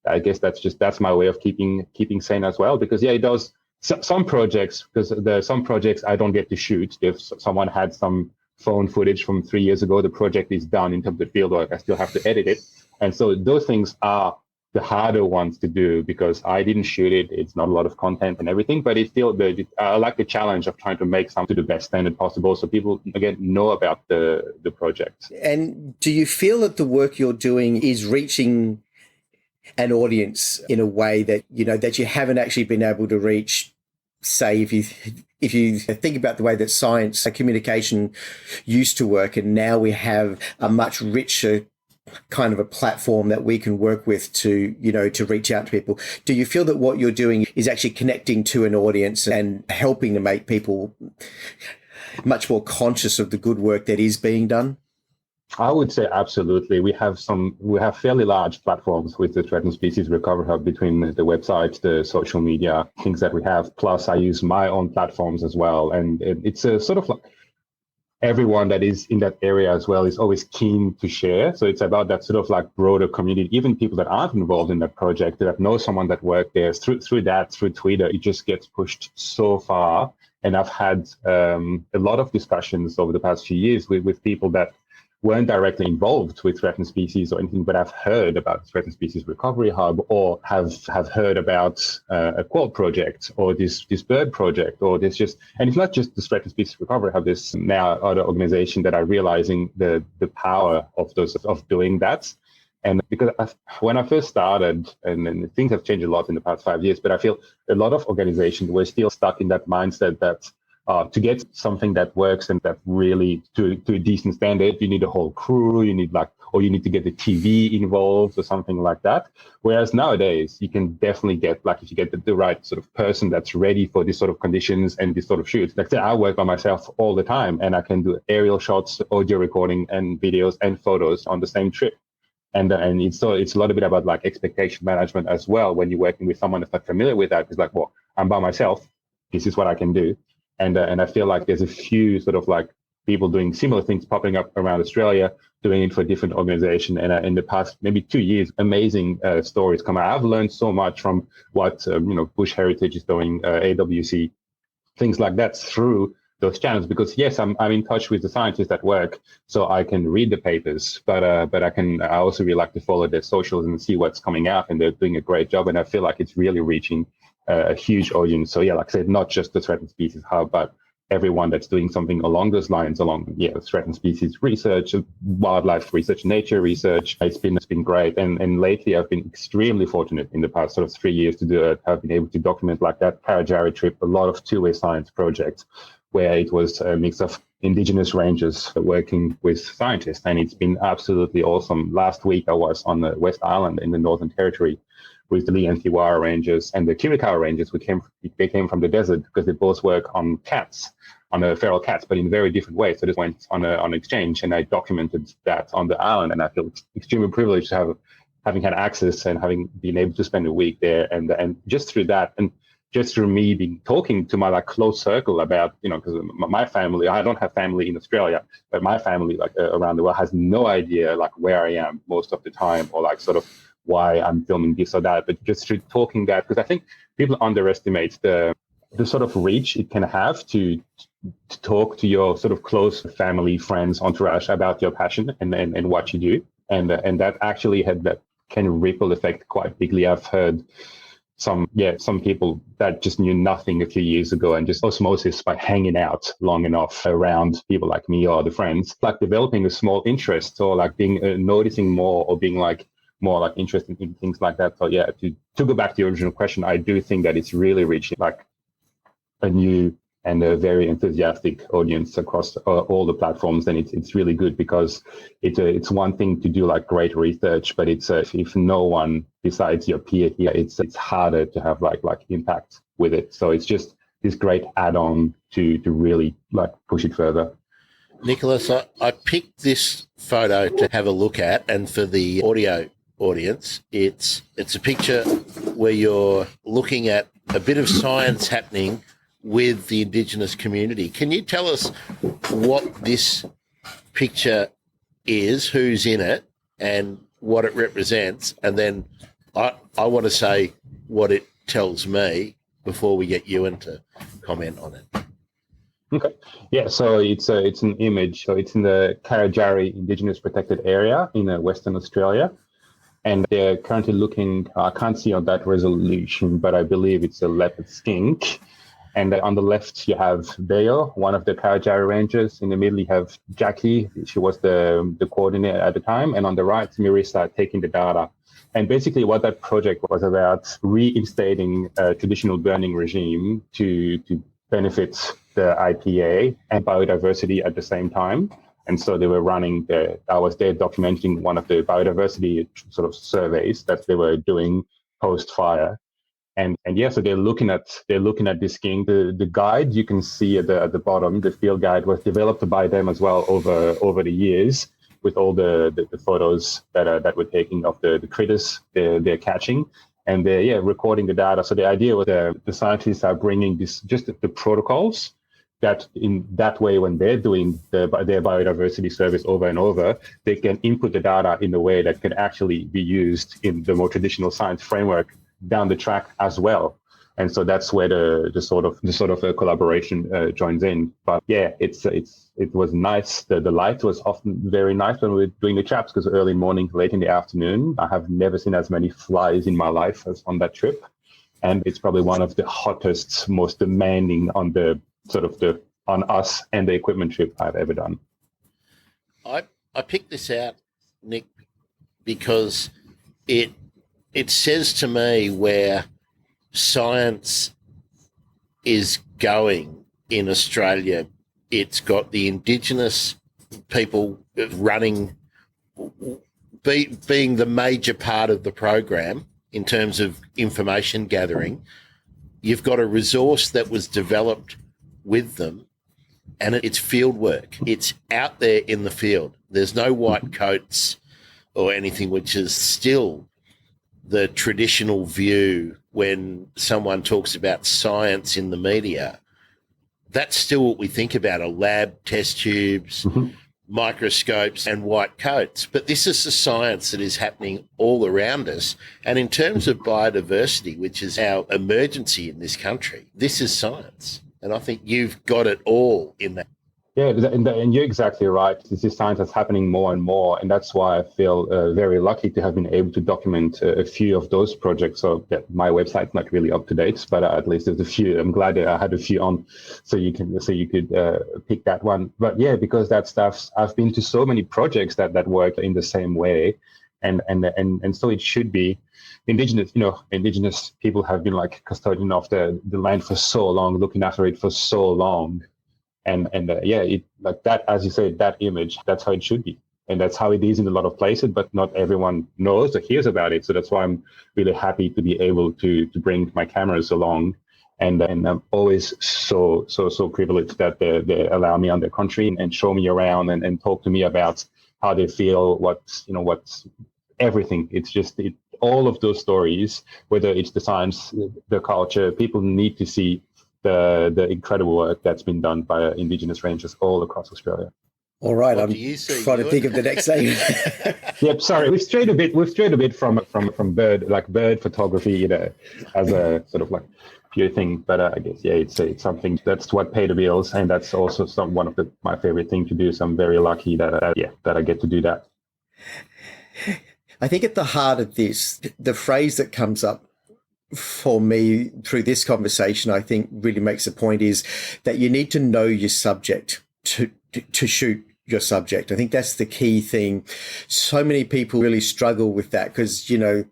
I guess that's my way of keeping sane as well, because yeah, it does some projects, because there are some projects I don't get to shoot. If someone had some phone footage from 3 years ago, the project is done in terms of field work. I still have to edit it. And so those things are the harder ones to do because I didn't shoot it. It's not a lot of content and everything, but it's still I like the challenge of trying to make something to the best standard possible so people, again, know about the project. And do you feel that the work you're doing is reaching an audience in a way that, you know, that you haven't actually been able to reach, say, if you think about the way that science communication used to work, and now we have a much richer kind of a platform that we can work with to, you know, to reach out to people. Do you feel that what you're doing is actually connecting to an audience and helping to make people much more conscious of the good work that is being done? I would say absolutely. We have fairly large platforms with the Threatened Species Recovery Hub, between the website, the social media things that we have. Plus, I use my own platforms as well. And it's a sort of like everyone that is in that area as well is always keen to share. So it's about that sort of like broader community, even people that aren't involved in that project, that know someone that worked there. Through Twitter, it just gets pushed so far. And I've had a lot of discussions over the past few years with people that weren't directly involved with threatened species or anything, but I've heard about the Threatened Species Recovery Hub, or have heard about a quail project, or this bird project, or this just, and it's not just the Threatened Species Recovery Hub, there's now other organizations that are realizing the power of doing that. And because when I first started, and things have changed a lot in the past 5 years, but I feel a lot of organizations were still stuck in that mindset that to get something that works and that really to a decent standard, you need a whole crew, you need to get the TV involved or something like that. Whereas nowadays, you can definitely get, like, if you get the right sort of person that's ready for this sort of conditions and this sort of shoots. Like I said, I work by myself all the time, and I can do aerial shots, audio recording, and videos and photos on the same trip. And it's a lot of bit about like expectation management as well. When you're working with someone that's not familiar with that, it's like, well, I'm by myself. This is what I can do. And I feel like there's a few sort of like people doing similar things popping up around Australia, doing it for a different organization. And in the past maybe 2 years, amazing stories come out. I've learned so much from what Bush Heritage is doing, AWC, things like that through those channels. Because yes, I'm in touch with the scientists at work, so I can read the papers, but I also really like to follow their socials and see what's coming out, and they're doing a great job. And I feel like it's really reaching a huge audience. So yeah, like I said, not just the Threatened Species Hub, but everyone that's doing something along those lines, threatened species research, wildlife research, nature research. It's been great. And lately I've been extremely fortunate in the past sort of 3 years to have been able to document like that Karajari trip, a lot of two-way science projects where it was a mix of Indigenous rangers working with scientists. And it's been absolutely awesome. Last week I was on the West Island in the Northern Territory with the Lee and Thiwara Rangers and the Kirikawa Rangers. They came from the desert because they both work on cats, on feral cats, but in very different ways. So just went on an exchange, and I documented that on the island. And I feel extremely privileged to having had access and having been able to spend a week there. And just through that, and just through me being talking to my like close circle about, because my family, I don't have family in Australia, but my family like around the world has no idea like where I am most of the time, or like sort of why I'm filming this or that. But just through talking that, because I think people underestimate the sort of reach it can have to talk to your sort of close family, friends, entourage about your passion and what you do. And that actually that can ripple effect quite bigly. I've heard some people that just knew nothing a few years ago, and just osmosis by hanging out long enough around people like me or the friends, like developing a small interest, or like being noticing more, or being like more like interested in things like that. So yeah, to go back to the original question, I do think that it's really reaching like a new and a very enthusiastic audience across all the platforms. And it's really good, because it's one thing to do like great research, but it's if no one besides your peer here, it's harder to have like impact with it. So it's just this great add-on to really like push it further. Nicholas, I picked this photo to have a look at, and for the audio audience, it's a picture where you're looking at a bit of science happening with the Indigenous community. Can you tell us what this picture is, who's in it, and what it represents? And then I want to say what it tells me before we get Ewen to comment on it. Okay. Yeah, so it's an image. So it's in the Karajari Indigenous Protected Area in Western Australia. And they're currently looking, I can't see on that resolution, but I believe it's a leopard skink. And on the left, you have Bayo, one of the Karajari Rangers. In the middle, you have Jackie. She was the coordinator at the time. And on the right, Marissa taking the data. And basically what that project was about, reinstating a traditional burning regime to benefit the IPA and biodiversity at the same time. And so they were running I was there documenting one of the biodiversity sort of surveys that they were doing post-fire. And yeah, so they're looking at this skink. The guide you can see at the bottom, the field guide, was developed by them as well over the years, with all the photos that we're taking of the critters they're catching, and they're recording the data. So the idea was the scientists are bringing the protocols that in that way, when they're doing their biodiversity surveys over and over, they can input the data in a way that can actually be used in the more traditional science framework down the track as well. And so that's where the sort of a collaboration joins in. But yeah, it was nice. The light was often very nice when we were doing the traps, because early morning, late in the afternoon, I have never seen as many flies in my life as on that trip. And it's probably one of the hottest, most demanding on us and the equipment trip I've ever done. I picked this out, Nick, because it says to me where science is going in Australia. It's got the Indigenous people running, being the major part of the program in terms of information gathering. You've got a resource that was developed with them, and it's field work. It's out there in the field. There's no white coats or anything, which is still the traditional view when someone talks about science in the media. That's still what we think about, a lab, test tubes, microscopes and white coats. But this is the science that is happening all around us. And in terms of biodiversity, which is our emergency in this country, this is science. And I think you've got it all in that. Yeah, and you're exactly right. This is science that's happening more and more, and that's why I feel very lucky to have been able to document a few of those projects. So that my website's not really up to date, but at least there's a few. I'm glad that I had a few on, so you could pick that one. But yeah, because that stuff, I've been to so many projects that work in the same way, and so it should be. Indigenous people have been like custodian of the land for so long, looking after it for so long. And like that, as you say, that image, that's how it should be. And that's how it is in a lot of places, but not everyone knows or hears about it. So that's why I'm really happy to be able to bring my cameras along. And I'm always so privileged that they allow me on their country and show me around and talk to me about how they feel, what's everything. It's just all of those stories, whether it's the science, the culture, people need to see the incredible work that's been done by Indigenous rangers all across Australia. All right, I'm trying to think of the next name. Yep, sorry, we've strayed a bit from bird photography, as a sort of like pure thing. But I guess it's something that's what pay the bills, and that's also one of my favorite thing to do. So I'm very lucky that I get to do that. I think at the heart of this, the phrase that comes up for me through this conversation, I think really makes a point, is that you need to know your subject to shoot your subject. I think that's the key thing. So many people really struggle with that because, they're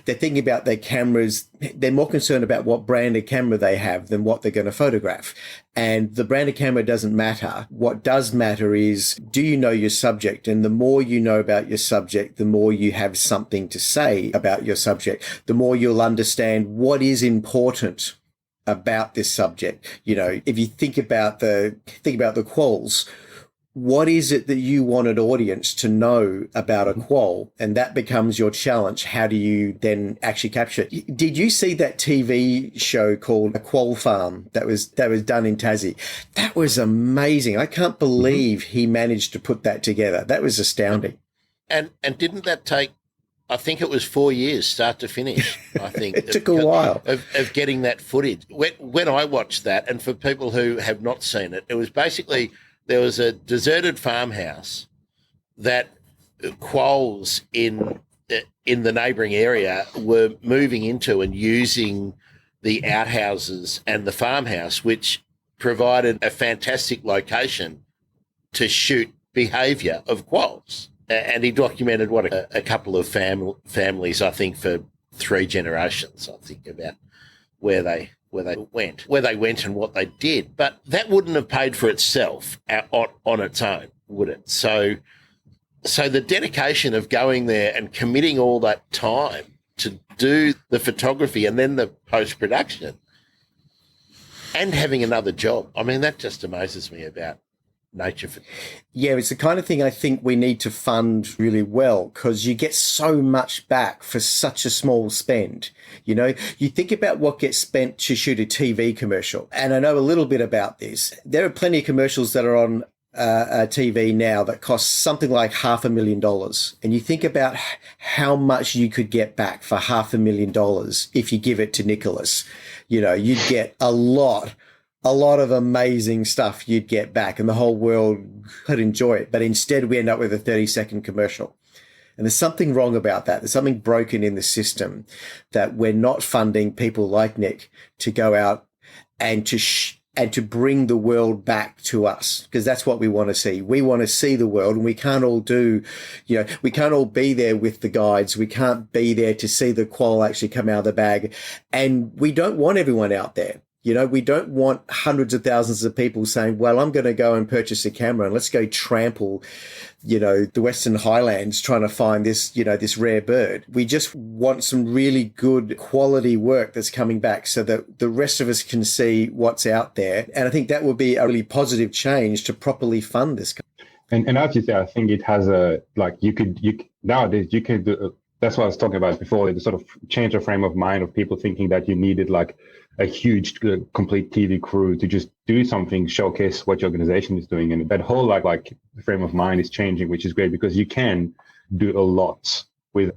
thinking about their cameras. They're more concerned about what brand of camera they have than what they're going to photograph. And the brand of camera doesn't matter. What does matter is, do you know your subject? And the more you know about your subject, the more you have something to say about your subject, the more you'll understand what is important about this subject. If you think about the quolls, what is it that you want an audience to know about a quoll? And that becomes your challenge. How do you then actually capture it? Did you see that TV show called A Quoll Farm that was done in Tassie? That was amazing. I can't believe he managed to put that together. That was astounding. And didn't that take, I think it was 4 years, start to finish, I think. It took a while. Of getting that footage. When I watched that, and for people who have not seen it, it was basically there was a deserted farmhouse that quolls in the neighbouring area were moving into and using the outhouses and the farmhouse, which provided a fantastic location to shoot behaviour of quolls. And he documented a couple of families, I think, for 3 generations, I think, about where they went and what they did. But that wouldn't have paid for itself on its own, would it? So the dedication of going there and committing all that time to do the photography and then the post-production and having another job, I mean, that just amazes me about nature. Yeah, it's the kind of thing I think we need to fund really well, because you get so much back for such a small spend. You know, you think about what gets spent to shoot a TV commercial, and I know a little bit about this. There are plenty of commercials that are on TV now that cost something like $500,000, and you think about how much you could get back for $500,000 if you give it to Nicolas. You know, you'd get a lot of amazing stuff you'd get back, and the whole world could enjoy it. But instead, we end up with a 30-second commercial. And there's something wrong about that. There's something broken in the system, that we're not funding people like Nick to go out and to bring the world back to us, because that's what we want to see. We want to see the world, and we can't all we can't all be there with the guides. We can't be there to see the quoll actually come out of the bag. And we don't want everyone out there. You know, we don't want hundreds of thousands of people saying, well, I'm going to go and purchase a camera and let's go trample, the Western Highlands trying to find this, this rare bird. We just want some really good quality work that's coming back so that the rest of us can see what's out there. And I think that would be a really positive change to properly fund this. And as you say, I think it has nowadays you could do, that's what I was talking about before, the sort of change of frame of mind of people thinking that you needed like a huge complete TV crew to just do something, showcase what your organization is doing. And that whole like frame of mind is changing, which is great, because you can do a lot with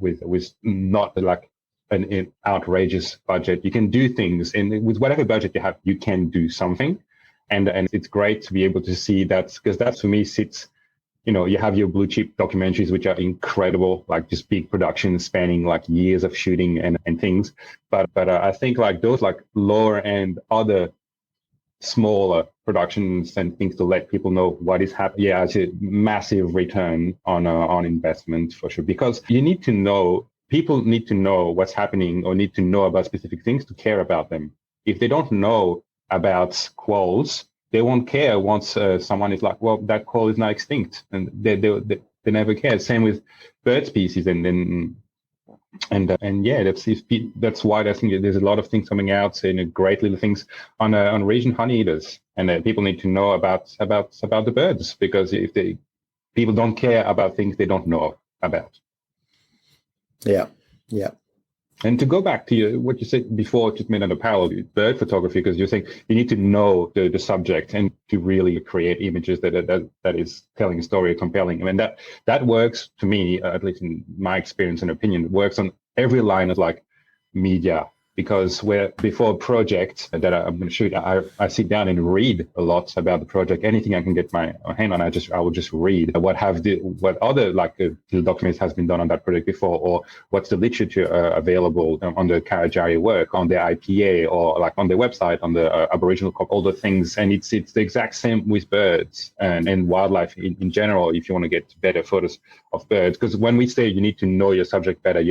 not like an outrageous budget. You can do things, and with whatever budget you have, you can do something. And it's great to be able to see that, because that for me sits, you have your blue chip documentaries, which are incredible, like just big productions spanning like years of shooting and things. But I think like those like lower end other smaller productions and things to let people know what is happening. Yeah, it's a massive return on investment for sure, because people need to know what's happening or need to know about specific things to care about them. If they don't know about quolls, they won't care once someone is like, well, that quoll is now extinct, and they never care. Same with bird species, and yeah, that's why I think there's a lot of things coming out, great little things on Asian honeyeaters, and people need to know about the birds, because people don't care about things they don't know about. Yeah. And to go back to what you said before, just made on the parallel bird photography, because you're saying you need to know the subject and to really create images that is telling a story, compelling. I mean, that works to me, at least in my experience and opinion, works on every line of like media. Because before a project that I'm going to shoot, I sit down and read a lot about the project. Anything I can get my hand on, I will just read what other like documents has been done on that project before, or what's the literature available on the Karajari work, on the IPA, or like on their website, on the Aboriginal, all the things. And it's the exact same with birds and wildlife in general. If you want to get better photos of birds, because when we say you need to know your subject better,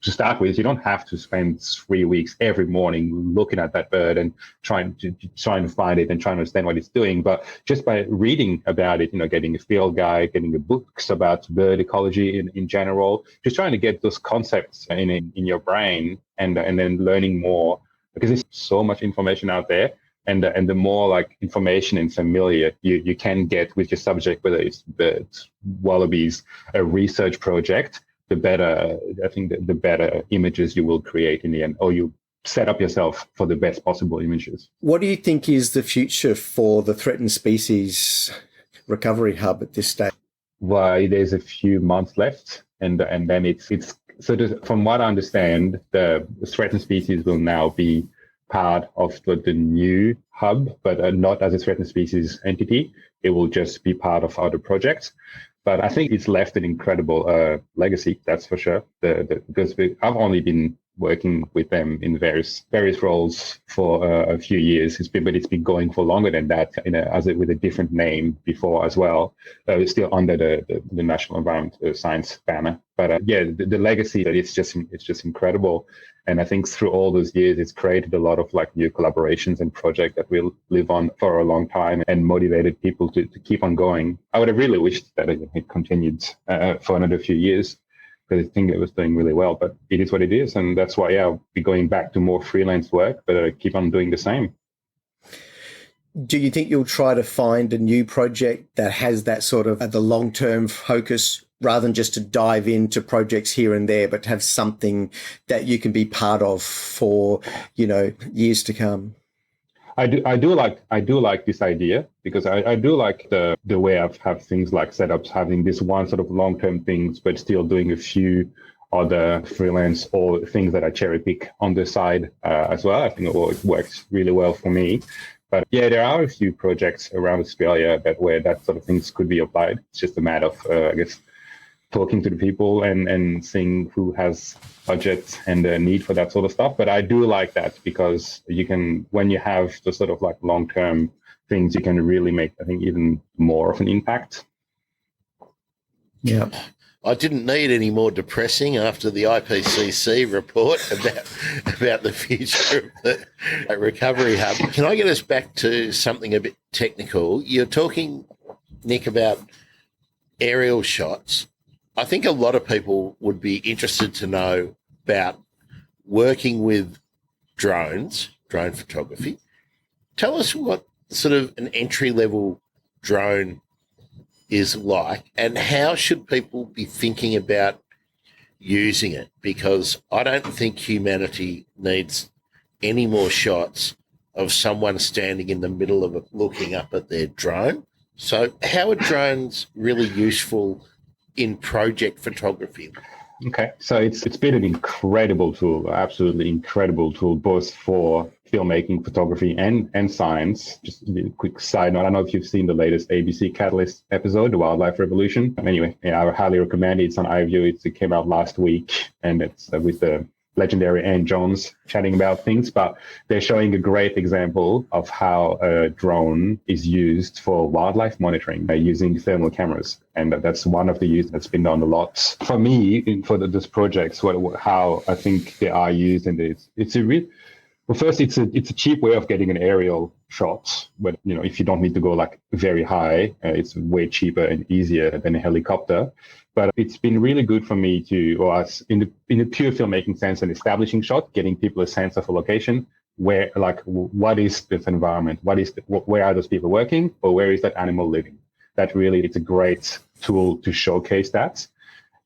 to start with, you don't have to spend 3 weeks every morning looking at that bird and trying to find it and trying to understand what it's doing. But just by reading about it, getting a field guide, getting the books about bird ecology in general, just trying to get those concepts in your brain, and then learning more, because there's so much information out there And the more like information and familiar you can get with your subject, whether it's birds, wallabies, a research project, the better, I think the better images you will create in the end, or you set up yourself for the best possible images. What do you think is the future for the threatened species recovery hub at this stage? Well, there's a few months left, and then it's so from what I understand, the threatened species will now be part of the new hub, but not as a threatened species entity. It will just be part of other projects. But I think it's left an incredible legacy, that's for sure. Because I've only been working with them in various roles for a few years. It's been going for longer than that, with a different name before as well. It's still under the National Environment Science banner. But the legacy that it's just incredible. And I think through all those years, it's created a lot of like new collaborations and projects that will live on for a long time and motivated people to keep on going. I would have really wished that it continued for another few years, because I think it was doing really well, but it is what it is. And that's why, I'll be going back to more freelance work, but I keep on doing the same. Do you think you'll try to find a new project that has that sort of the long-term focus, rather than just to dive into projects here and there, but to have something that you can be part of for, years to come? I do like this idea, because I do like the way I have things like setups, having this one sort of long-term things, but still doing a few other freelance or things that I cherry pick on the side as well. I think it works really well for me. But there are a few projects around Australia where that sort of things could be applied. It's just a matter of, I guess, talking to the people and seeing who has budget and the need for that sort of stuff. But I do like that, because you can, when you have the sort of like long-term things, you can really make, I think, even more of an impact. Yeah. I didn't need any more depressing after the IPCC report about the future of the recovery hub. Can I get us back to something a bit technical? You're talking, Nick, about aerial shots. I think a lot of people would be interested to know about working with drone photography. Tell us what sort of an entry-level drone is like, and how should people be thinking about using it? Because I don't think humanity needs any more shots of someone standing in the middle of it looking up at their drone. So how are drones really useful in project photography? Okay, so it's been an incredible tool, absolutely incredible tool, both for filmmaking, photography, and science. Just a quick side note, I don't know if you've seen the latest ABC Catalyst episode, The Wildlife Revolution. Anyway, I would highly recommend it. It's on iView. It came out last week, and it's with the legendary Ann Jones chatting about things, but they're showing a great example of how a drone is used for wildlife monitoring using thermal cameras. And that's one of the use that's been done a lot. For me, for this project, how I think they are used, and it's a real, well, first, it's a cheap way of getting an aerial shot. But if you don't need to go like very high, it's way cheaper and easier than a helicopter. But it's been really good for me in a pure filmmaking sense, an establishing shot, getting people a sense of a location where, like, what is this environment? Where are those people working, or where is that animal living? That really, it's a great tool to showcase that.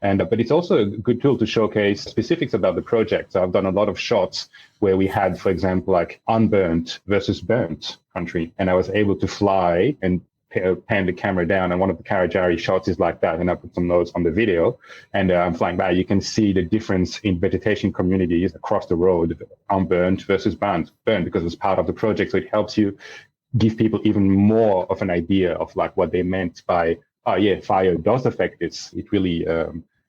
But it's also a good tool to showcase specifics about the project. So I've done a lot of shots where we had, for example, like unburnt versus burnt country, and I was able to fly and pan the camera down, and one of the Karijari shots is like that, and I put some notes on the video, and I'm flying by. You can see the difference in vegetation communities across the road, unburnt versus burnt, because it's part of the project. So it helps you give people even more of an idea of like what they meant by, fire does affect this. It really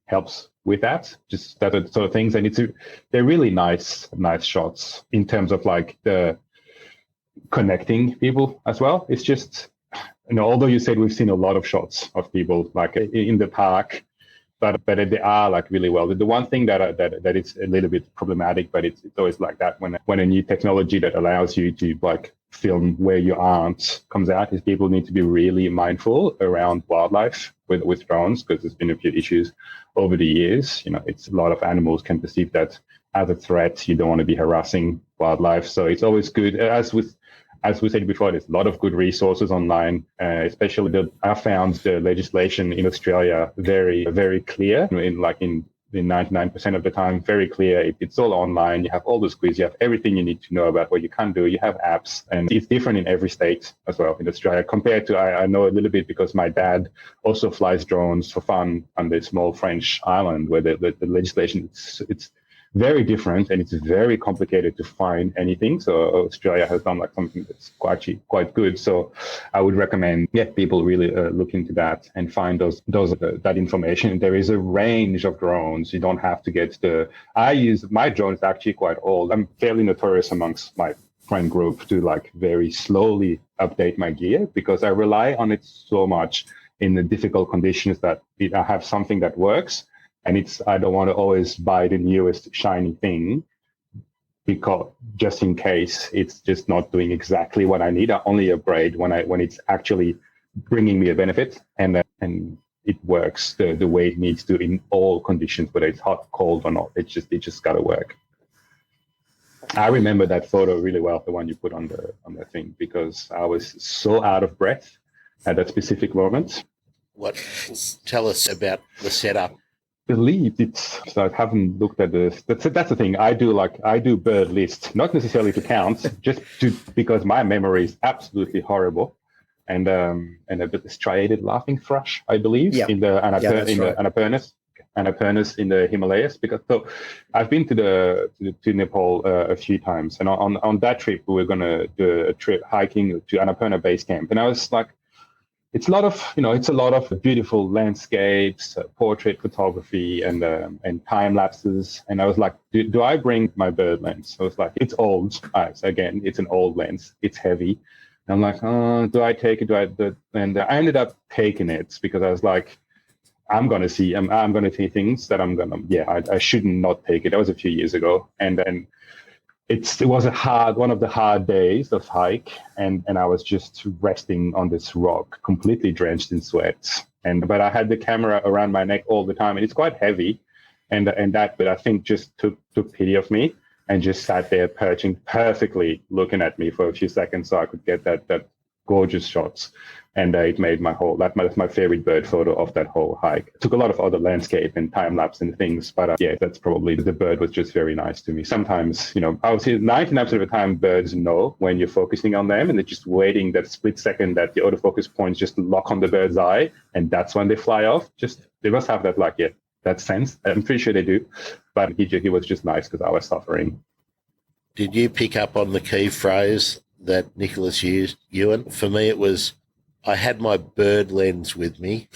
helps with that, just that sort of things. And they're really nice shots in terms of like the connecting people as well. It's just, although you said we've seen a lot of shots of people like in the park, but they are like really well. The one thing that is a little bit problematic, but it's always like that when a new technology that allows you to like film where you aren't comes out, is people need to be really mindful around wildlife with drones, because there's been a few issues over the years. It's a lot of animals can perceive that as a threat. You don't want to be harassing wildlife, so it's always good, as with as we said before, there's a lot of good resources online, especially I found the legislation in Australia very, very clear, in 99% of the time, very clear. It's all online. You have all those quizzes. You have everything you need to know about what you can do. You have apps, and it's different in every state as well in Australia compared to, I know a little bit because my dad also flies drones for fun on the small French island where the legislation, it's very different, and it's very complicated to find anything. So Australia has done like something that's quite good. So I would recommend, people really look into that and find that information. There is a range of drones. You don't have to get my drone is actually quite old. I'm fairly notorious amongst my friend group to like very slowly update my gear because I rely on it so much in the difficult conditions that I have something that works. And I don't want to always buy the newest shiny thing because just in case it's just not doing exactly what I need. I only upgrade when it's actually bringing me a benefit and it works the way it needs to in all conditions, whether it's hot, cold or not. It just got to work. I remember that photo really well, the one you put on the thing, because I was so out of breath at that specific moment. Tell us about the setup. Believe so I haven't looked at this. That's the thing. I do bird lists, not necessarily to count, because my memory is absolutely horrible. And a bit of striated laughing thrush, I believe, in the Annapurnas in the Himalayas. Because so I've been to Nepal a few times, and on that trip we were going to do a trip hiking to Annapurna base camp, and I was like, it's a lot of beautiful landscapes, portrait photography, and time lapses. And I was like, do I bring my bird lens? I was like, it's old. Again, it's an old lens. It's heavy. And I'm like, do I take it? And I ended up taking it because I was like, I'm going to see things that I shouldn't not take it. That was a few years ago. And then it was one of the hard days of hike, and I was just resting on this rock, completely drenched in sweat. But I had the camera around my neck all the time, and it's quite heavy, but I think just took pity of me and just sat there perching perfectly, looking at me for a few seconds so I could get that gorgeous shots. And it made that's my favorite bird photo of that whole hike. Took a lot of other landscape and time lapse and things, but that's probably, the bird was just very nice to me. Sometimes, I would say 99% of the time birds know when you're focusing on them, and they're just waiting that split second that the autofocus points just lock on the bird's eye, and that's when they fly off. They must have that sense. I'm pretty sure they do, but he was just nice because I was suffering. Did you pick up on the key phrase that Nicolas used, Ewan? For me, it was, I had my bird lens with me.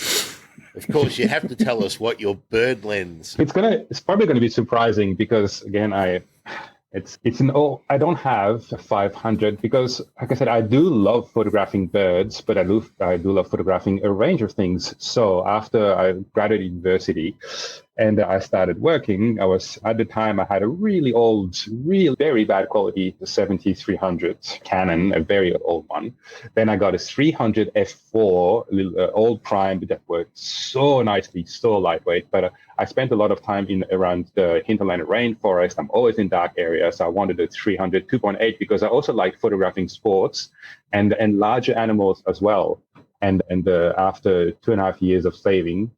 Of course, you have to tell us what your bird lens. It's probably going to be surprising because, again, I don't have a 500 because, like I said, I do love photographing birds, but I do love photographing a range of things. So after I graduated university and I started working, at the time I had a really old, very bad quality 70-300 Canon, a very old one. Then I got a 300 f4, old prime that worked so nicely, so lightweight. But I spent a lot of time around the hinterland rainforest. I'm always in dark areas. So I wanted a 300 2.8 because I also like photographing sports and larger animals as well. And after 2.5 years of saving,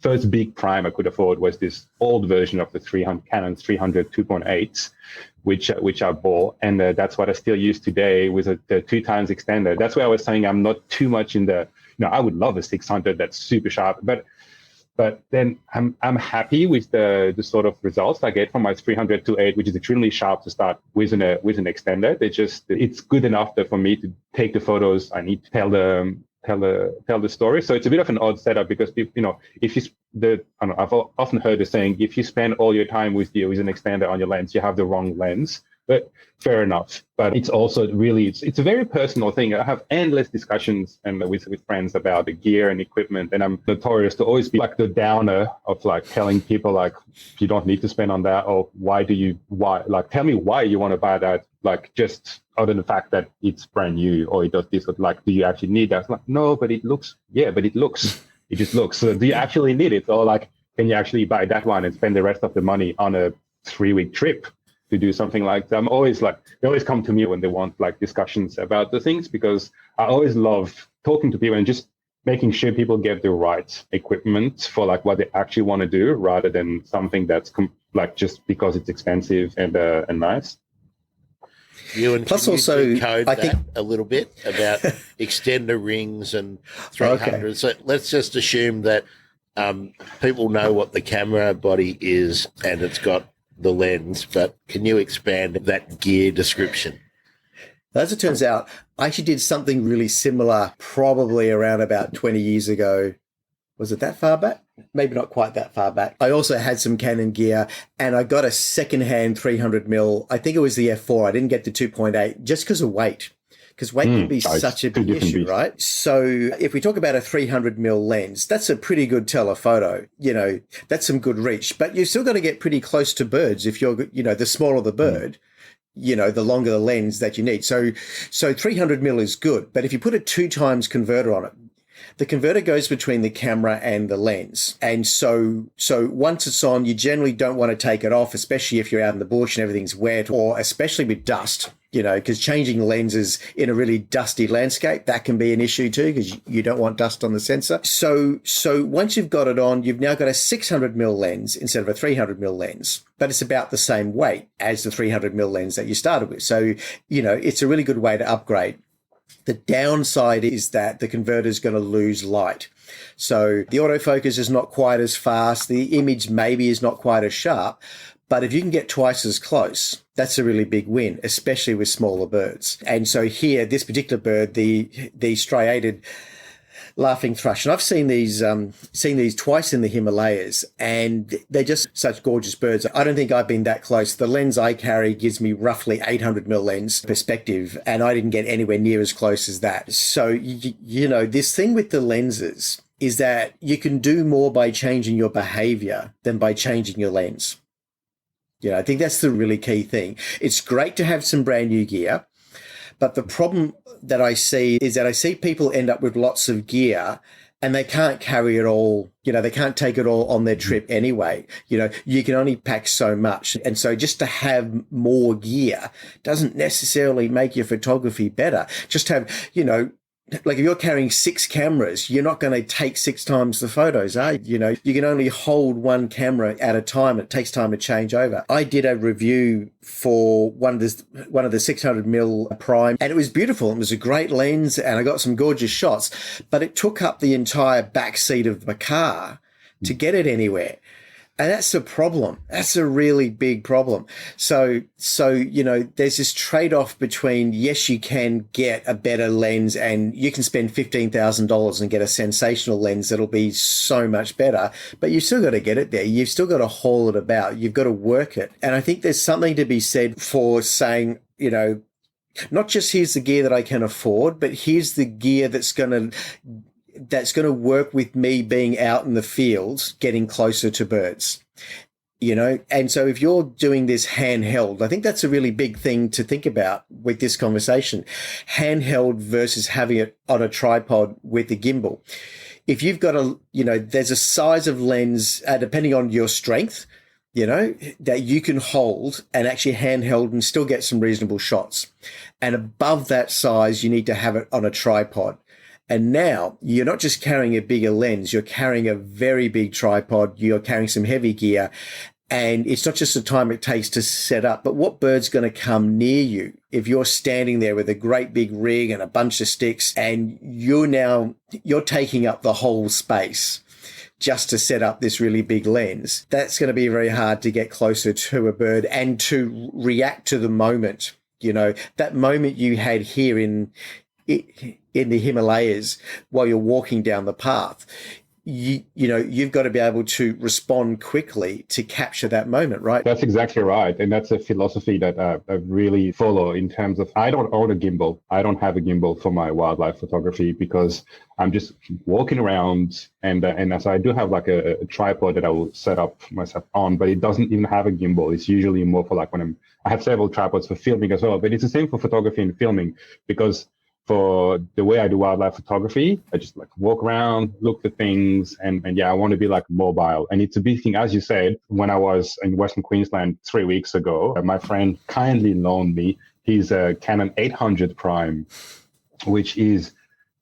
first big prime I could afford was this old version of the Canon 300 2.8s, which I bought, and that's what I still use today with the 2x extender. That's why I was saying I'm not too much in the. I would love a 600 that's super sharp, but then I'm happy with the sort of results I get from my 300 2.8, which is extremely sharp to start with an extender. It's good enough for me to take the photos I need to tell the story. So it's a bit of an odd setup because I've often heard the saying, if you spend all your time with an extender on your lens, you have the wrong lens. But fair enough. But it's also really, it's a very personal thing. I have endless discussions with friends about the gear and equipment, and I'm notorious to always be like the downer of like telling people like, you don't need to spend on that, or tell me why you want to buy that, like just other than the fact that it's brand new or it does this, or like, do you actually need that? It's like, no, but it looks. It just looks. So do you actually need it? Or like, can you actually buy that one and spend the rest of the money on a 3-week trip? to do something like that. I'm always like, they always come to me when they want like discussions about the things, because I always love talking to people and just making sure people get the right equipment for like what they actually want to do, rather than something that's like just because it's expensive and nice. Ewan, Plus, can also, you decode I that think a little bit about extender rings and 300. Okay. So let's just assume that people know what the camera body is and it's got the lens, but can you expand that gear description? As it turns out, I actually did something really similar probably around about 20 years ago. Was it that far back? Maybe not quite that far back. I also had some Canon gear, and I got a secondhand 300mm. I think it was the F4. I didn't get the 2.8 just because of weight. Because weight can be such a big issue, right? So if we talk about a 300mm lens, that's a pretty good telephoto. You know, that's some good reach. But you've still got to get pretty close to birds. If you're, you know, the smaller the bird, you know, the longer the lens that you need. So 300mm is good. But if you put a 2x converter on it, the converter goes between the camera and the lens. And so once it's on, you generally don't want to take it off, especially if you're out in the bush and everything's wet, or especially with dust, you know, because changing lenses in a really dusty landscape, that can be an issue too, because you don't want dust on the sensor. So once you've got it on, you've now got a 600mm lens instead of a 300mm lens, but it's about the same weight as the 300mm lens that you started with. So, you know, it's a really good way to upgrade. The downside is that the converter is going to lose light. So the autofocus is not quite as fast. The image maybe is not quite as sharp. But if you can get twice as close, that's a really big win, especially with smaller birds. And so here, this particular bird, the striated laughing thrush, and I've seen these twice in the Himalayas, and they're just such gorgeous birds. I don't think I've been that close. The lens I carry gives me roughly 800mm lens perspective, and I didn't get anywhere near as close as that. So, you know, this thing with the lenses is that you can do more by changing your behavior than by changing your lens. You know, I think that's the really key thing. It's great to have some brand new gear, but the problem that I see is that I see people end up with lots of gear and they can't carry it all. You know, they can't take it all on their trip anyway. You know, you can only pack so much. And so just to have more gear doesn't necessarily make your photography better. Just have, you know, like if you're carrying 6 cameras, you're not going to take 6 times the photos, are you? You know, you can only hold one camera at a time. It takes time to change over. I did a review for one of the 600mm prime, and it was beautiful. It was a great lens, and I got some gorgeous shots, but it took up the entire back seat of the car to get it anywhere. And that's a problem. That's a really big problem. So, you know, there's this trade-off between, yes, you can get a better lens and you can spend $15,000 and get a sensational lens that'll be so much better, but you've still got to get it there. You've still got to haul it about. You've got to work it. And I think there's something to be said for saying, you know, not just here's the gear that I can afford, but here's the gear that's going to work with me being out in the fields, getting closer to birds, you know? And so if you're doing this handheld, I think that's a really big thing to think about with this conversation, handheld versus having it on a tripod with a gimbal. If you've got there's a size of lens, depending on your strength, you know, that you can hold and actually handheld and still get some reasonable shots. And above that size, you need to have it on a tripod. And now you're not just carrying a bigger lens, you're carrying a very big tripod, you're carrying some heavy gear, and it's not just the time it takes to set up, but what bird's going to come near you if you're standing there with a great big rig and a bunch of sticks and you're taking up the whole space just to set up this really big lens. That's going to be very hard to get closer to a bird and to react to the moment. You know, that moment you had here in the Himalayas while you're walking down the path, you've got to be able to respond quickly to capture that moment, right? That's exactly right. And that's a philosophy that I really follow in terms of, I don't own a gimbal. I don't have a gimbal for my wildlife photography because I'm just walking around and as I do have like a tripod that I will set up myself on, but it doesn't even have a gimbal. It's usually more for like when I have several tripods for filming as well, but it's the same for photography and filming because for the way I do wildlife photography. I just like walk around, look for things, and yeah, I want to be like mobile. And it's a big thing, as you said. When I was in Western Queensland 3 weeks ago, my friend kindly loaned me his Canon 800 Prime, which is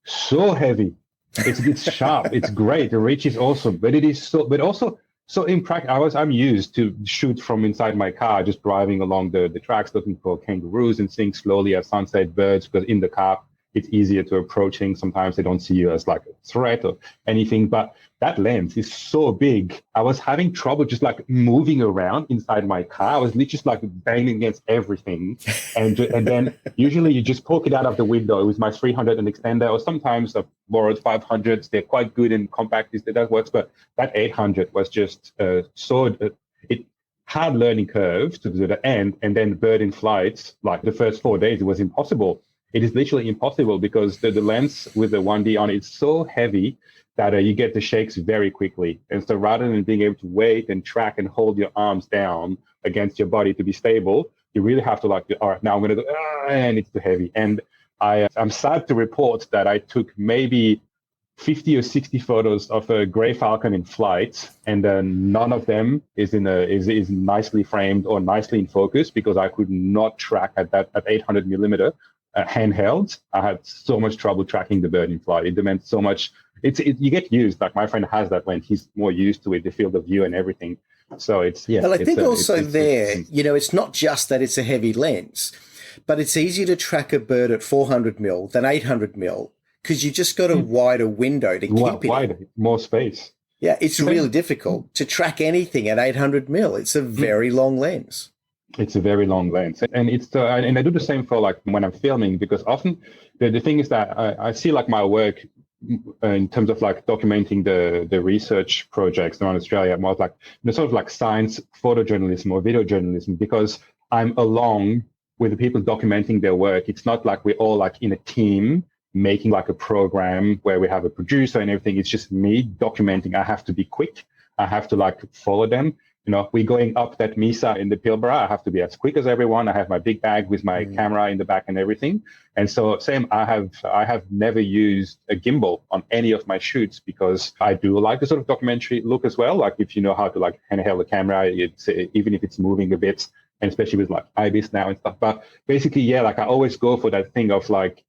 so heavy. It's sharp. It's great. The reach is awesome, but it is so. But also so impractical. I'm used to shoot from inside my car, just driving along the tracks, looking for kangaroos and seeing slowly at sunset birds. Because in the car, it's easier to approach things. Sometimes they don't see you as like a threat or anything. But that lens is so big. I was having trouble just like moving around inside my car. I was literally just like banging against everything. And then usually you just poke it out of the window with my 300 and extender, or sometimes I've borrowed 500s. They're quite good and compact. That works. But that 800 was just it hard learning curve to the end. And then bird in flight, like the first 4 days, it was impossible. It is literally impossible because the lens with the 1D on it's so heavy that you get the shakes very quickly. And so rather than being able to wait and track and hold your arms down against your body to be stable, you really have to like, all right, now I'm going to go, and it's too heavy. And I'm sad to report that I took maybe 50 or 60 photos of a gray falcon in flight, and none of them is nicely framed or nicely in focus because I could not track at 800 millimeter. Handheld, I had so much trouble tracking the bird in flight. It demanded so much. You get used. Like my friend has that when he's more used to it, the field of view and everything. So it's yeah. Well, I think it's not just that it's a heavy lens, but it's easier to track a bird at 400 mil than 800 mil because you just got a wider window to keep it wider, more space. Yeah, it's really difficult to track anything at 800 mil. It's a very long lens. It's a very long lens, and and I do the same for like when I'm filming, because often the thing is that I see like my work in terms of like documenting the research projects around Australia, more like sort of like science photojournalism or video journalism, because I'm along with the people documenting their work. It's not like we're all like in a team making like a program where we have a producer and everything. It's just me documenting. I have to be quick. I have to like follow them. We're going up that Mesa in the Pilbara. I have to be as quick as everyone. I have my big bag with my camera in the back and everything. And so same, I have never used a gimbal on any of my shoots because I do like the sort of documentary look as well. Like if you know how to like handheld a camera, it's even if it's moving a bit, and especially with like IBIS now and stuff. But basically, yeah, like I always go for that thing of like,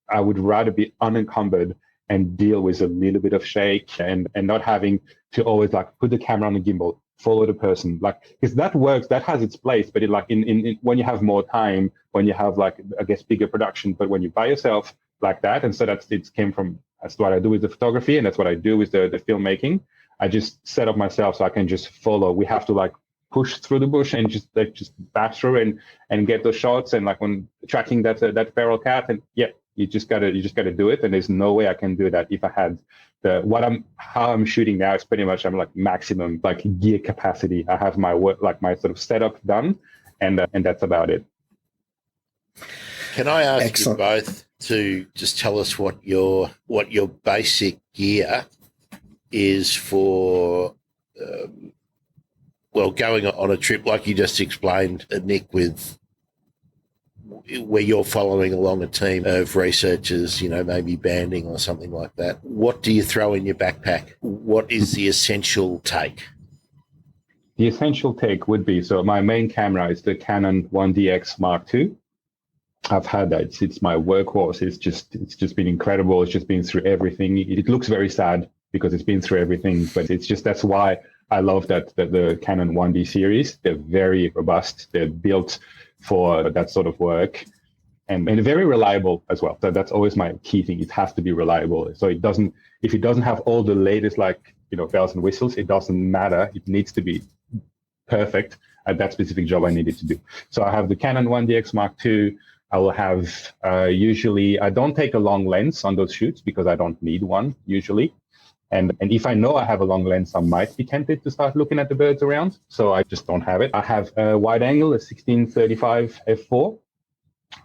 I would rather be unencumbered and deal with a little bit of shake and not having to always like put the camera on the gimbal, follow the person, like, because that works, that has its place, but it like in when you have more time, when you have like, I guess, bigger production, but when you by yourself like that, and so that's what I do with the photography, and that's what I do with the filmmaking. I just set up myself so I can just follow. We have to like push through the bush and just bash through and get those shots, and like when tracking that feral cat, and yeah, you just gotta do it, and there's no way I can do that if I had how I'm shooting now is pretty much I'm like maximum like gear capacity. I have my work, like my sort of setup done, and that's about it. Can I ask you both to just tell us what your basic gear is for going on a trip like you just explained, Nick, with where you're following along a team of researchers, maybe banding or something like that. What do you throw in your backpack? What is the essential take? The essential take would be, so my main camera is the Canon 1DX Mark II. I've had that. It's my workhorse. It's just been incredible. It's just been through everything. It looks very sad because it's been through everything, but that's why I love that the Canon 1D series. They're very robust. They're built for that sort of work, and very reliable as well. So that's always my key thing. It has to be reliable. So if it doesn't have all the latest bells and whistles, it doesn't matter. It needs to be perfect at that specific job I need it to do. So I have the Canon 1DX Mark II. I will have usually I don't take a long lens on those shoots because I don't need one usually. And if I know I have a long lens, I might be tempted to start looking at the birds around. So I just don't have it. I have a wide angle, a 1635 f4.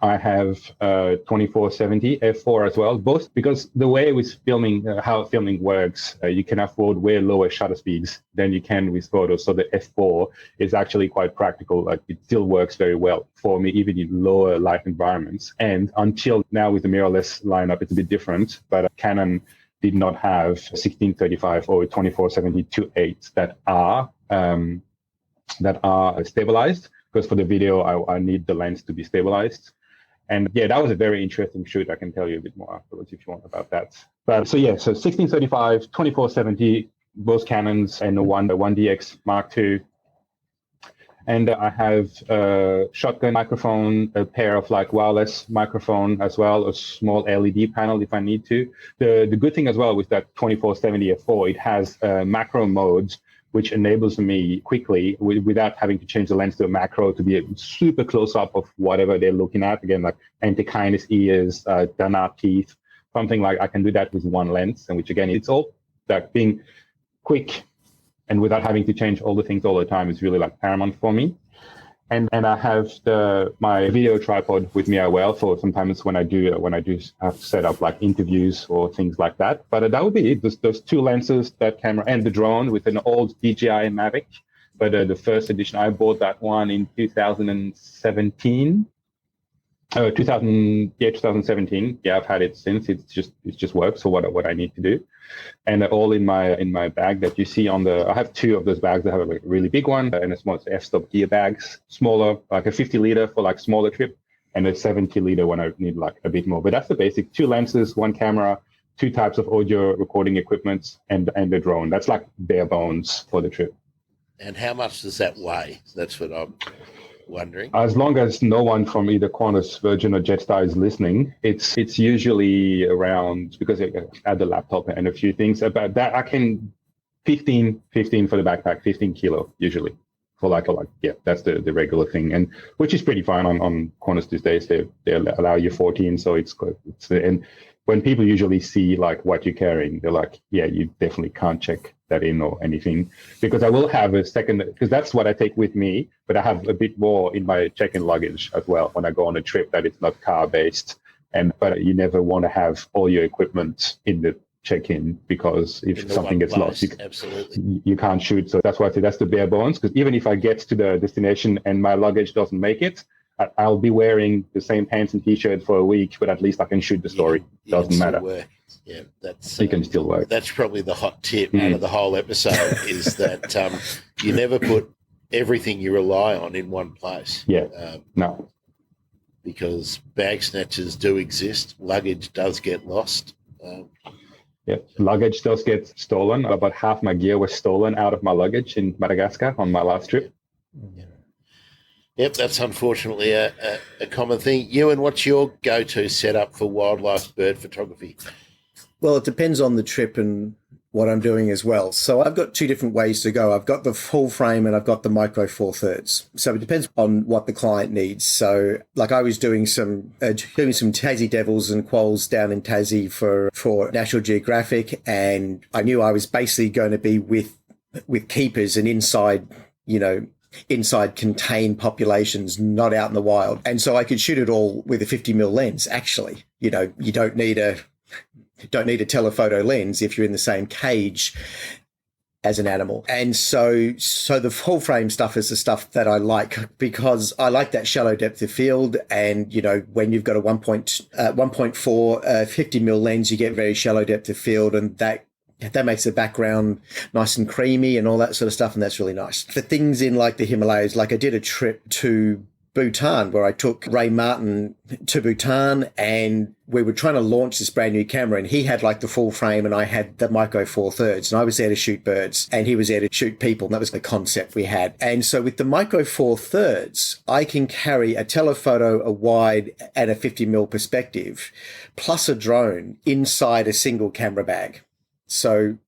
I have 2470 f4 as well, both because the way with filming, how filming works, you can afford way lower shutter speeds than you can with photos. So the f4 is actually quite practical. Like it still works very well for me, even in lower light environments. And until now with the mirrorless lineup, it's a bit different, but Canon did not have 1635 or 2470 2.8 that are stabilized, because for the video, I need the lens to be stabilized. And yeah, that was a very interesting shoot. I can tell you a bit more afterwards if you want about that. But so 1635, 2470, both Canons, and the 1DX Mark II. And I have a shotgun microphone, a pair of like wireless microphone as well, a small LED panel if I need to. The good thing as well with that 2470 f4, it has macro modes, which enables me quickly, without having to change the lens to a macro, to be a super close up of whatever they're looking at. Again, like antechinus ears, done out teeth, something like I can do that with one lens, and which again, it's all like being quick and without having to change all the things all the time is really like paramount for me. And I have my video tripod with me as well for sometimes when I do have to set up like interviews or things like that. But that would be it. Those two lenses, that camera, and the drone with an old DJI Mavic. But the first edition, I bought that one in 2017. 2017. Yeah, I've had it since. It's just works for what I need to do, and all in my bag that you see on the. I have two of those bags. I have a really big one and a small f-stop gear bags, smaller, like a 50 liter for like smaller trip, and a 70 liter when I need like a bit more. But that's the basic: two lenses, one camera, two types of audio recording equipment, and the drone. That's like bare bones for the trip. And how much does that weigh? That's what I'm wondering. As long as no one from either Qantas, Virgin, or Jetstar is listening, it's usually around, because I add the laptop and a few things about that. I can 15 for the backpack, 15 kilo usually for like that's the regular thing, and which is pretty fine on Qantas these days. They allow you 14, so it's good. And when people usually see like what you're carrying, they're like, yeah, you definitely can't check that in or anything, because I will have a second, because that's what I take with me, but I have a bit more in my check-in luggage as well when I go on a trip that it's not car-based. But you never want to have all your equipment in the check-in, because if something gets lost, you can't shoot. So that's why I say that's the bare bones, because even if I get to the destination and my luggage doesn't make it, I'll be wearing the same pants and t-shirt for a week, but at least I can shoot the story. Doesn't matter. Yeah, that's you can still work. That's probably the hot tip out of the whole episode is that you never put everything you rely on in one place. Yeah, no. Because bag snatchers do exist. Luggage does get lost. Luggage does get stolen. About half my gear was stolen out of my luggage in Madagascar on my last trip. Yep, that's unfortunately a common thing. Ewen, what's your go-to setup for wildlife bird photography? Well, it depends on the trip and what I'm doing as well. So I've got two different ways to go. I've got the full frame and I've got the micro 4/3. So it depends on what the client needs. So like I was doing some Tassie Devils and Quolls down in Tassie for National Geographic, and I knew I was basically going to be with keepers and inside contained populations, not out in the wild. And so I could shoot it all with a 50mm lens. Actually, you don't need a telephoto lens if you're in the same cage as an animal. And so the full frame stuff is the stuff that I like, because I like that shallow depth of field. And, when you've got a 1.4 50mm lens, you get very shallow depth of field, and that makes the background nice and creamy and all that sort of stuff. And that's really nice. For things in like the Himalayas, like I did a trip to Bhutan where I took Ray Martin to Bhutan, and we were trying to launch this brand new camera, and he had like the full frame and I had the micro 4/3, and I was there to shoot birds and he was there to shoot people. And that was the concept we had. And so with the micro 4/3, I can carry a telephoto, a wide, and a 50mm perspective, plus a drone inside a single camera bag. So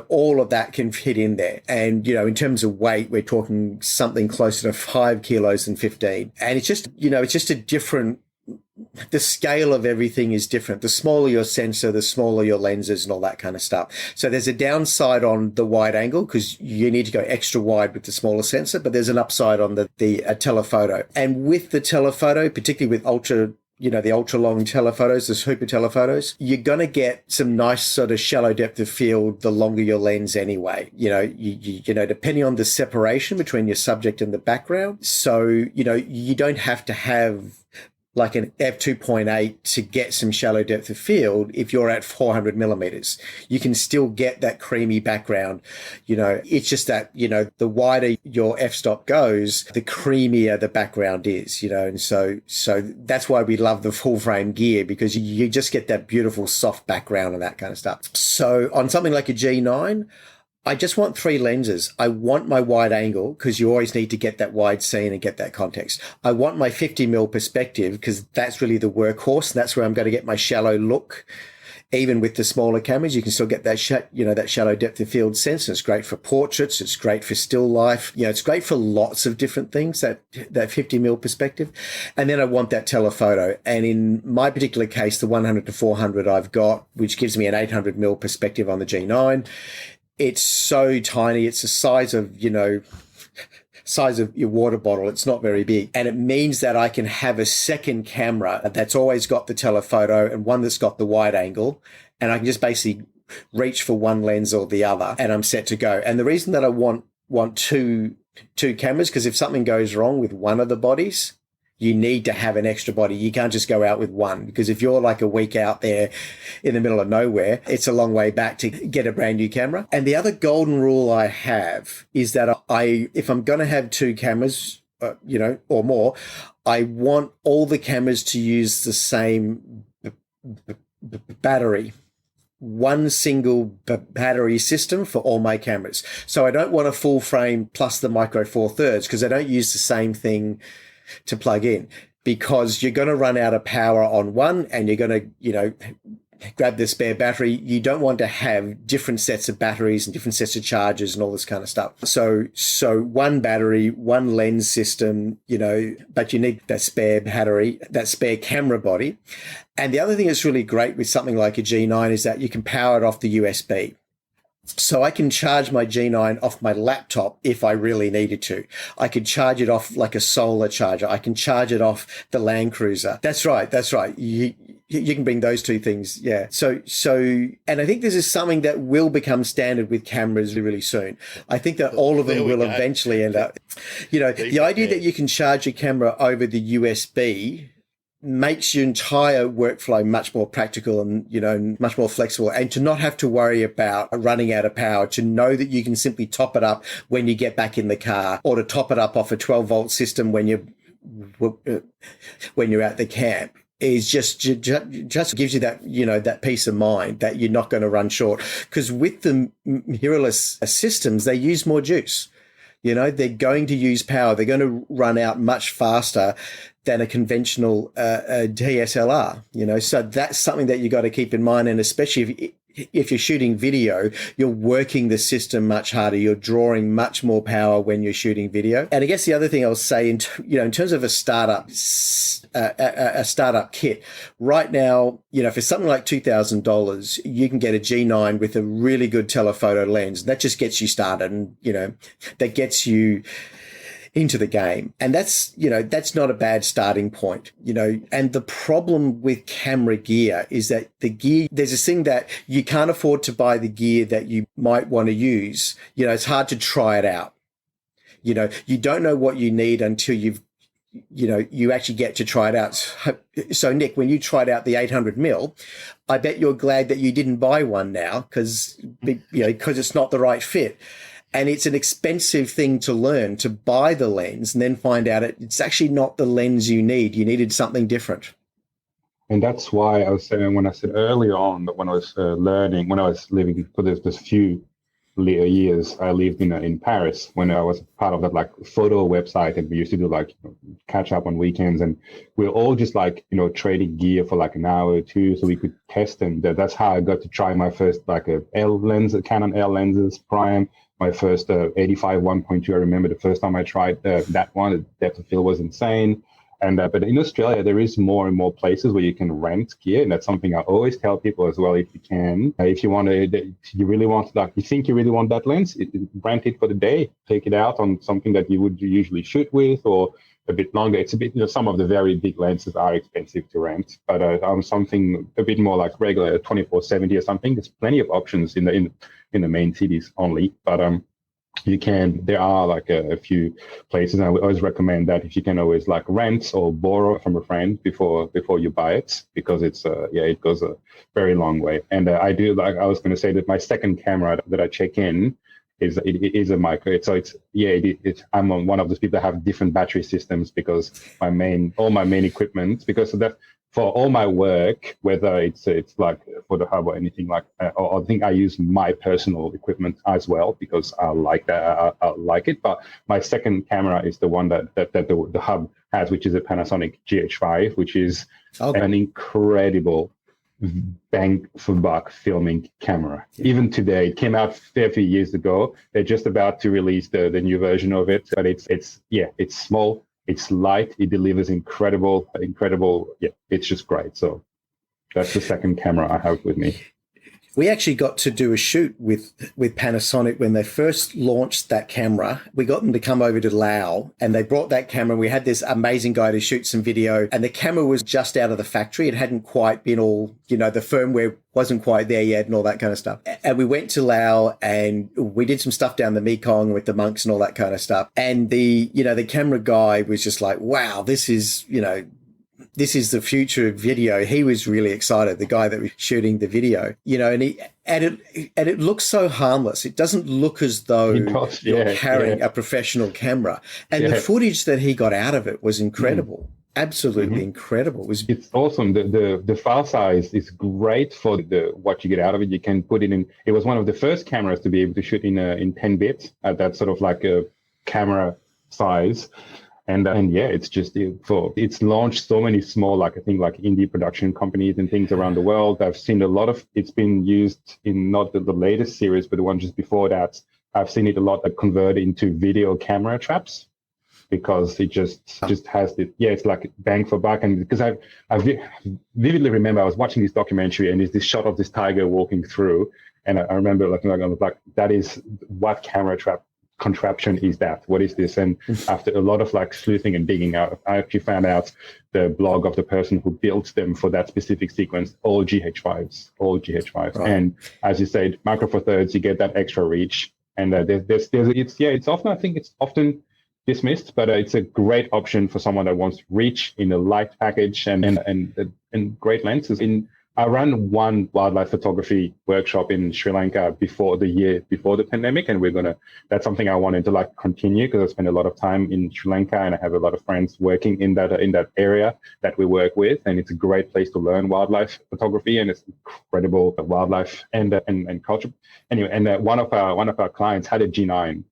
all of that can fit in there. And, in terms of weight, we're talking something closer to 5 kilos than 15. And it's just, it's just a different the scale of everything is different. The smaller your sensor, the smaller your lenses and all that kind of stuff. So there's a downside on the wide angle because you need to go extra wide with the smaller sensor, but there's an upside on the telephoto. And with the telephoto, particularly with the ultra long telephotos, the super telephotos, you're going to get some nice sort of shallow depth of field the longer your lens anyway. You know, depending on the separation between your subject and the background. So, you don't have to have like an f2.8 to get some shallow depth of field. If you're at 400 millimeters, you can still get that creamy background. It's just that, the wider your f-stop goes, the creamier the background is, and so that's why we love the full frame gear, because you just get that beautiful soft background and that kind of stuff. So on something like a G9, I just want 3 lenses. I want my wide angle because you always need to get that wide scene and get that context. I want my 50mm perspective because that's really the workhorse. And that's where I'm going to get my shallow look. Even with the smaller cameras, you can still get that shallow depth of field sense. And it's great for portraits. It's great for still life. It's great for lots of different things, that 50mm perspective. And then I want that telephoto. And in my particular case, the 100 to 400 I've got, which gives me an 800mm perspective on the G9. It's so tiny. It's the size of your water bottle. It's not very big. And it means that I can have a second camera that's always got the telephoto and one that's got the wide angle. And I can just basically reach for one lens or the other and I'm set to go. And the reason that I want two cameras, because if something goes wrong with one of the bodies, you need to have an extra body. You can't just go out with one, because if you're like a week out there in the middle of nowhere, it's a long way back to get a brand new camera. And the other golden rule I have is that if I'm going to have 2 cameras, or more, I want all the cameras to use the same battery. One single battery system for all my cameras. So I don't want a full frame plus the micro 4/3 because I don't use the same thing to plug in, because you're going to run out of power on one and you're going to, grab the spare battery. You don't want to have different sets of batteries and different sets of chargers and all this kind of stuff. So one battery, one lens system, but you need that spare battery, that spare camera body. And the other thing that's really great with something like a G9 is that you can power it off the USB. So I can charge my G9 off my laptop if I really needed to. I could charge it off like a solar charger. I can charge it off the Land Cruiser. That's right. You can bring those 2 things. Yeah. So, and I think this is something that will become standard with cameras really soon. I think that all of them will eventually end up, the idea that you can charge your camera over the USB makes your entire workflow much more practical and, much more flexible, and to not have to worry about running out of power, to know that you can simply top it up when you get back in the car, or to top it up off a 12-volt system when you're at the camp, is just gives you that, that peace of mind that you're not going to run short. Because with the mirrorless systems, they use more juice. They're going to use power. They're going to run out much faster than a conventional DSLR, so that's something that you got to keep in mind. And especially if you're shooting video, you're working the system much harder. You're drawing much more power when you're shooting video. And I guess the other thing I'll say, in terms of a startup kit, right now, for something like $2,000, you can get a G9 with a really good telephoto lens. That just gets you started, and that gets you into the game. And that's not a bad starting point, and the problem with camera gear is that there's this thing that you can't afford to buy the gear that you might want to use. It's hard to try it out. You don't know what you need until you actually get to try it out. So Nick, when you tried out the 800mm, I bet you're glad that you didn't buy one now, because it's not the right fit. And it's an expensive thing to learn, to buy the lens and then find out it's actually not the lens you need. You needed something different. And that's why I was saying, when I said earlier on that when I was learning, when I was living for this few years, I lived in Paris when I was part of that photo website, and we used to do catch up on weekends, and we were all just trading gear for an hour or two so we could test them. That's how I got to try my first a L lens, a Canon L lenses prime. My first 85 1.2, I remember the first time I tried that one, the depth of field was insane. But in Australia, there is more and more places where you can rent gear, and that's something I always tell people as well. If you can, if you want to, you really want, like, you think you really want that lens, rent it for the day, take it out on something that you would usually shoot with, or a bit longer. It's a bit, some of the very big lenses are expensive to rent, but on something a bit more like regular 24-70 or something, there's plenty of options in the main cities only. But there are like a few places, and I would always recommend that if you can always like rent or borrow from a friend before you buy it, because it goes a very long way. And I was going to say that my second camera that I check in is a micro. I'm on one of those people that have different battery systems, because all my main equipment, because of that, for all my work, whether it's like for the hub or anything like, or I think I use my personal equipment as well, because I like that. I like it. But my second camera is the one that the hub has, which is a Panasonic GH5, which is an incredible bang for buck filming camera. Even today, it came out a fair few years ago. They're just about to release the new version of it, but it's small, it's light, it delivers incredible. Yeah, it's just great. So that's the second camera I have with me. We actually got to do a shoot with Panasonic when they first launched that camera. We got them to come over to Laos, and they brought that camera. We had this amazing guy to shoot some video, and the camera was just out of the factory. It hadn't quite been all, the firmware wasn't quite there yet and all that kind of stuff. And we went to Laos and we did some stuff down the Mekong with the monks and all that kind of stuff. And the camera guy was just like, wow, this is the future of video. He was really excited, the guy that was shooting the video, and it looks so harmless. It doesn't look as though you're carrying a professional camera. And the footage that he got out of it was incredible. Absolutely incredible. It's awesome. The file size is great for what you get out of it. You can put it in. It was one of the first cameras to be able to shoot in 10 bits at that sort of like a camera size. And it's launched so many small, like I think like indie production companies and things around the world. I've seen a lot of, it's been used in not the latest series, but the one just before that. I've seen it a lot that convert into video camera traps, because it just has the, it's like bang for buck. And because I vividly remember I was watching this documentary, and there's this shot of this tiger walking through, and I remember looking like that is what camera trap contraption is that? What is this? And after a lot of like sleuthing and digging out, I actually found out the blog of the person who built them for that specific sequence, all GH5s. Right. And as you said, Micro Four Thirds, you get that extra reach. And it's often dismissed, but it's a great option for someone that wants reach in a light package and great lenses. I ran one wildlife photography workshop in Sri Lanka before the pandemic, and that's something I wanted to like continue, because I spend a lot of time in Sri Lanka and I have a lot of friends working in that area that we work with, and it's a great place to learn wildlife photography, and it's incredible wildlife and culture. Anyway, and one of our clients had a G9,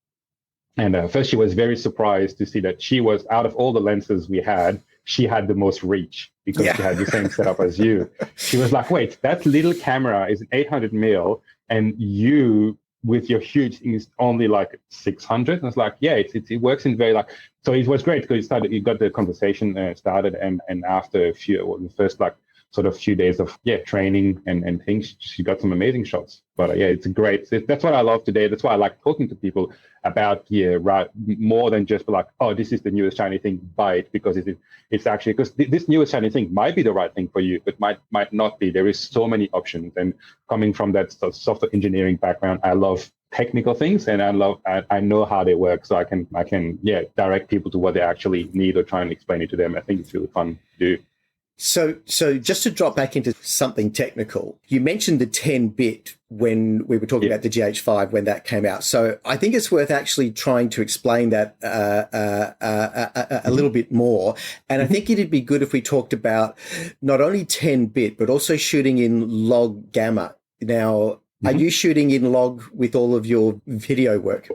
and first she was very surprised to see that she was, out of all the lenses we had, she had the most reach, because she had the same setup as you. She was like, wait, that little camera is an 800 mil, and you with your huge thing is only like 600. And I was like, it works in very like, so it was great, because you got the conversation started, and after the first like sort of few days of training and things, she got some amazing shots. But it's great. That's what I love today. That's why I like talking to people about more than just like, oh, this is the newest shiny thing, buy it, because it's actually, because this newest shiny thing might be the right thing for you, but might not be. There is so many options. And coming from that software engineering background, I love technical things, and I know how they work, so I can direct people to what they actually need, or try and explain it to them. I think it's really fun to do. So just to drop back into something technical, you mentioned the 10-bit when we were talking about the GH5 when that came out. So I think it's worth actually trying to explain that a little bit more. And I think it'd be good if we talked about not only 10-bit, but also shooting in log gamma. Now, are you shooting in log with all of your video work?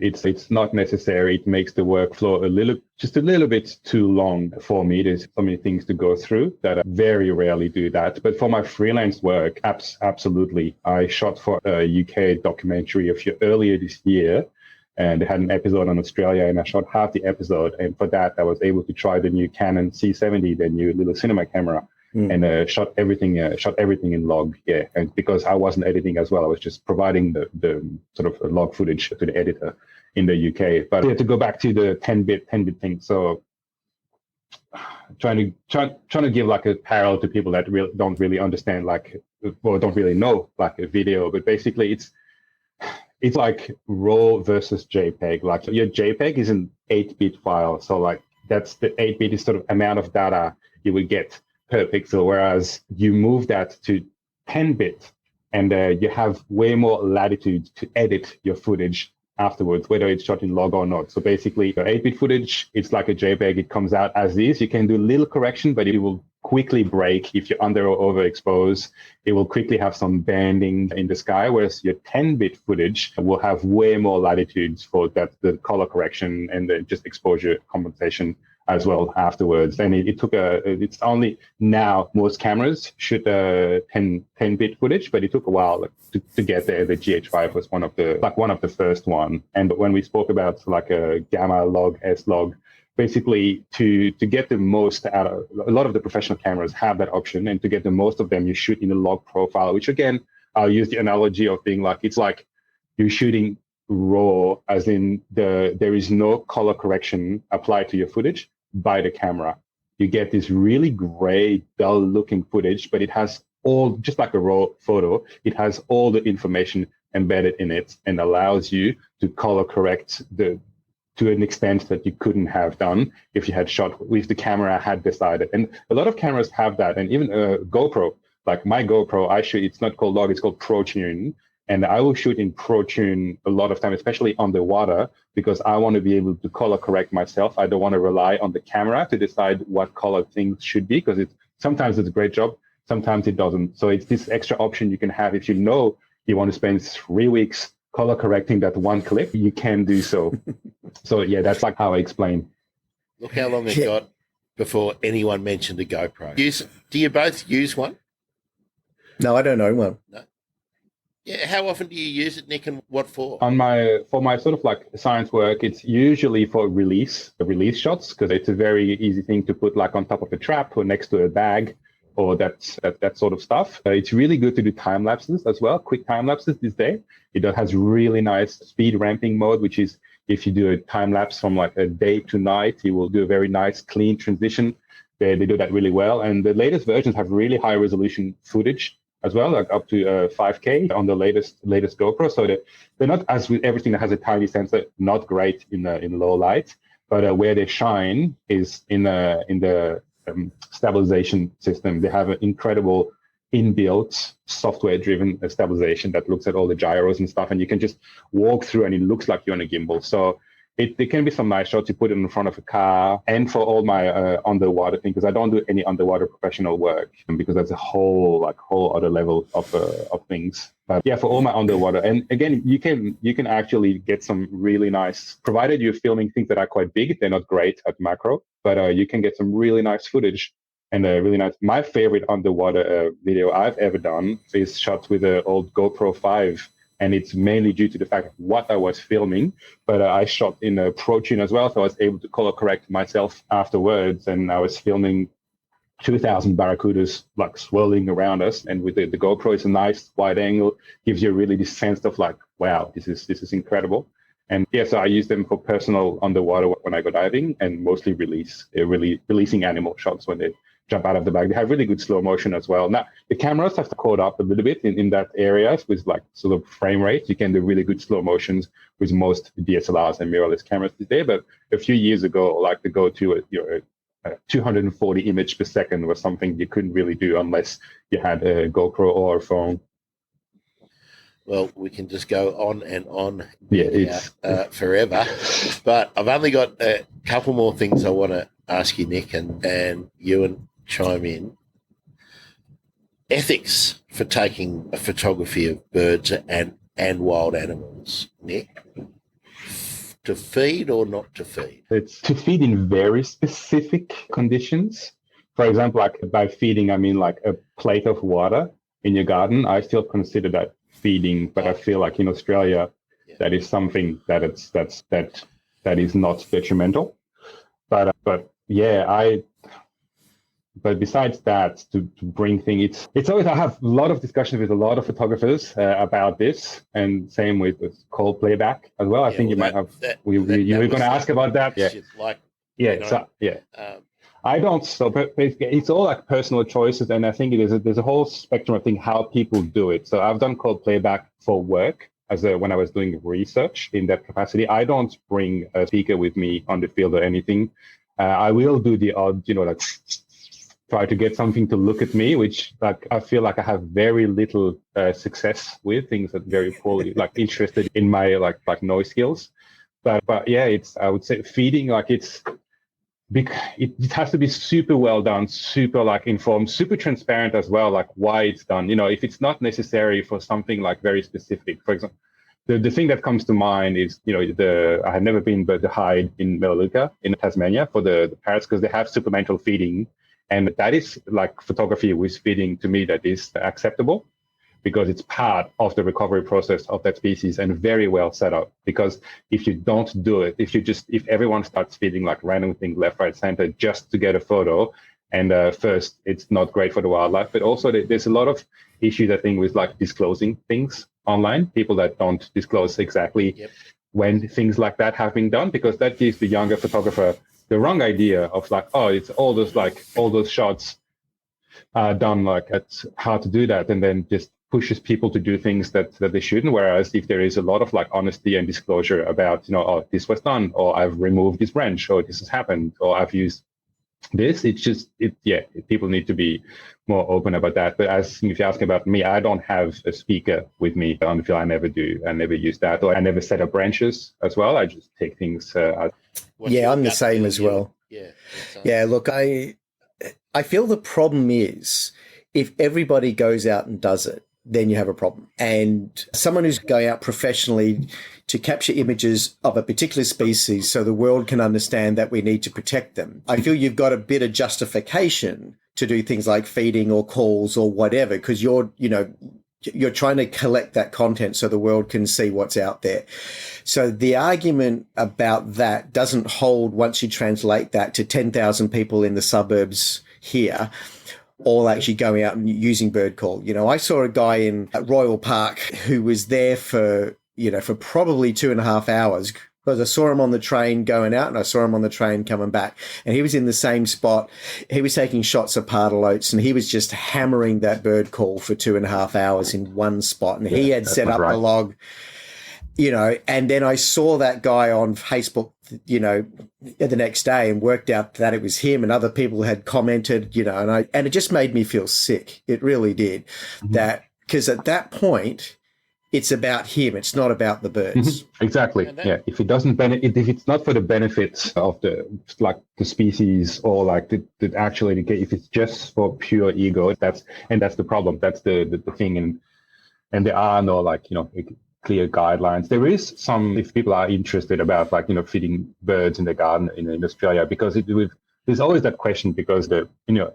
It's not necessary. It makes the workflow just a little bit too long for me. There's so many things to go through that I very rarely do that. But for my freelance work, absolutely. I shot for a UK documentary earlier this year, and they had an episode on Australia, and I shot half the episode. And for that, I was able to try the new Canon C70, the new little cinema camera, and shot everything in log. Yeah, and because I wasn't editing as well, I was just providing the sort of log footage to the editor in the UK. But yeah, to go back to the 10-bit thing, so trying to give like a parallel to people that don't really understand or don't really know like a video, but basically it's like RAW versus JPEG. Like your JPEG is an 8-bit file, so like that's the 8-bit is sort of amount of data you would get per pixel, whereas you move that to 10-bit and you have way more latitude to edit your footage afterwards, whether it's shot in log or not. So basically, your 8-bit footage, it's like a JPEG. It comes out as is. You can do little correction, but it will quickly break if you're under or overexposed. It will quickly have some banding in the sky, whereas your 10-bit footage will have way more latitudes for that, the color correction and the just exposure compensation as well afterwards. And it's only now most cameras shoot 10-bit footage, but it took a while to get there. The GH5 was one of the first one. And when we spoke about like a gamma log, S log, basically to get the most out of, a lot of the professional cameras have that option, and to get the most of them, you shoot in a log profile, which again, I'll use the analogy of being like, it's like you're shooting raw, as in there is no color correction applied to your footage by the camera. You get this really gray, dull looking footage, but it has all, just like a raw photo, it has all the information embedded in it and allows you to color correct to an extent that you couldn't have done if you had shot, if the camera had decided. And a lot of cameras have that. And even GoPro, like my GoPro, I shoot, it's not called log, it's called ProTune. And I will shoot in ProTune a lot of time, especially underwater, because I want to be able to color correct myself. I don't want to rely on the camera to decide what color things should be, because sometimes it's a great job, sometimes it doesn't. So it's this extra option you can have. If you know you want to spend 3 weeks color correcting that one clip, you can do so. So yeah, that's like how I explain. Look how long it got before anyone mentioned a GoPro. Do you both use one? No, I don't own one. No. Yeah, how often do you use it, Nick, and what for? For my sort of like science work, it's usually for release shots, because it's a very easy thing to put like on top of a trap or next to a bag or that sort of stuff. It's really good to do time lapses as well, quick time lapses these days. It has really nice speed ramping mode, which is if you do a time lapse from like a day to night, it will do a very nice clean transition. They do that really well. And the latest versions have really high resolution footage as well, like up to 5K on the latest GoPro. So they're not, as with everything that has a tiny sensor, not great in low light, but where they shine is in the stabilization system. They have an incredible inbuilt software-driven stabilization that looks at all the gyros and stuff, and you can just walk through and it looks like you're on a gimbal. So there can be some nice shots. You put it in front of a car. And for all my underwater thing, because I don't do any underwater professional work, because that's a whole other level of things. But yeah, for all my underwater, and again, you can actually get some really nice, provided you're filming things that are quite big. They're not great at macro, but you can get some really nice footage. And really nice. My favorite underwater video I've ever done is shot with an old GoPro 5. And it's mainly due to the fact of what I was filming, but I shot in a ProTune as well, so I was able to color correct myself afterwards. And I was filming 2,000 barracudas like swirling around us, and with the GoPro, it's a nice wide angle, gives you really this sense of like, wow, this is incredible. And yeah, so I use them for personal underwater when I go diving, and mostly releasing animal shots when they jump out of the bag. They have really good slow motion as well. Now, the cameras have to caught up a little bit in that area with like sort of frame rate. You can do really good slow motions with most DSLRs and mirrorless cameras today. But a few years ago, like to go to a 240 image per second was something you couldn't really do unless you had a GoPro or a phone. Well, we can just go on and on forever. But I've only got a couple more things I want to ask you, Nick, and Ewan chime in. Ethics for taking a photography of birds and wild animals, Nick. To feed or not to feed? It's to feed in very specific conditions. For example, like by feeding, I mean like a plate of water in your garden. I still consider that feeding, but I feel like in Australia, that is something that is not detrimental. But besides that, to bring things, it's always, I have a lot of discussions with a lot of photographers about this, and same with call playback as well. I think you might have, you were going to ask about that. I don't, so it's all like personal choices, and I think there's a whole spectrum of things how people do it. So I've done call playback for work when I was doing research in that capacity. I don't bring a speaker with me on the field or anything. I will do the odd, like try to get something to look at me, which like I feel like I have very little success with, things that very poorly like interested in my like noise skills. But yeah, I would say feeding, like it has to be super well done, super like informed, super transparent as well, like why it's done. If it's not necessary for something like very specific, for example, the thing that comes to mind is, I have never been, but the hide in Melaleuca in Tasmania for the parrots, because they have supplemental feeding. And that is like photography with feeding, to me, that is acceptable, because it's part of the recovery process of that species and very well set up. Because if you don't do it, if everyone starts feeding like random things left, right, center just to get a photo, and first, it's not great for the wildlife, but also there's a lot of issues, I think, with like disclosing things online, people that don't disclose exactly when things like that have been done, because that gives the younger photographer the wrong idea of like, oh, it's all those shots done, like it's hard to do that, and then just pushes people to do things that they shouldn't. Whereas if there is a lot of like honesty and disclosure about, oh, this was done, or I've removed this branch, or this has happened, or I've used this, people need to be more open about that. But if you ask about me, I don't have a speaker with me on the field. I never use that, or I never set up branches as well. I just take things out. I'm the same as well. Yeah, look, I feel the problem is if everybody goes out and does it, then you have a problem. And someone who's going out professionally to capture images of a particular species so the world can understand that we need to protect them, I feel you've got a bit of justification to do things like feeding or calls or whatever, because you're trying to collect that content so the world can see what's out there. So the argument about that doesn't hold once you translate that to 10,000 people in the suburbs here, all actually going out and using bird call. I saw a guy in Royal Park who was there for probably 2.5 hours, because I saw him on the train going out and I saw him on the train coming back, and he was in the same spot. He was taking shots of pardalotes, and he was just hammering that bird call for 2.5 hours in one spot. And he had set up a log, and then I saw that guy on Facebook, the next day, and worked out that it was him, and other people had commented, and it just made me feel sick. It really did. That, because at that point, it's about him. It's not about the birds. Exactly. If it doesn't benefit, if it's not for the benefits of the species, or like the actual education, if it's just for pure ego, that's the problem. That's the thing. And there are no clear guidelines. There is some, if people are interested about feeding birds in the garden in Australia, because there's always that question, because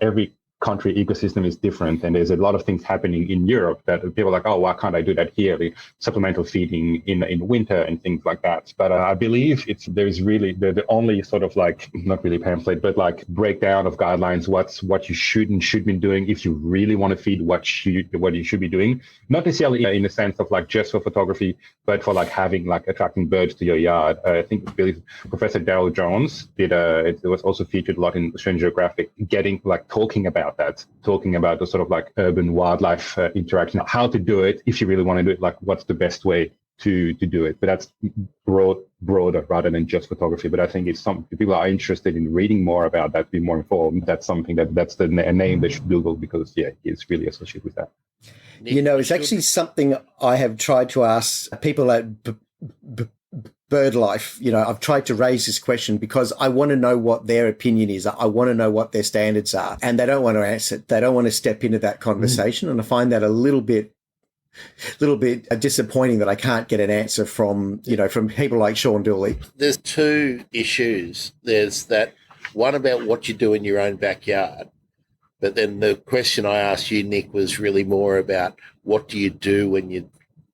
every country ecosystem is different, and there's a lot of things happening in Europe that people are like, oh, why can't I do that here? The supplemental feeding in winter and things like that. But I believe there's really the only sort of not really pamphlet, but breakdown of guidelines, what you should and should be doing if you really want to feed, what you should be doing. Not necessarily in the sense of just for photography, but for having attracting birds to your yard. I believe Professor Darryl Jones did it was also featured a lot in Australian Geographic, talking about the sort of urban wildlife interaction, how to do it if you really want to do it, what's the best way to do it. But that's broader rather than just photography. But I think it's something people are interested in reading more about that, be more informed. That's something that's a name they should Google, because it's really associated with that. It's actually something I have tried to ask people at BirdLife. I've tried to raise this question because I want to know what their opinion is. I want to know what their standards are, and they don't want to answer. They don't want to step into that conversation. And I find that a little bit disappointing that I can't get an answer from people like Sean Dooley. There's two issues. There's that one about what you do in your own backyard, but then the question I asked you, Nick, was really more about what do you do when you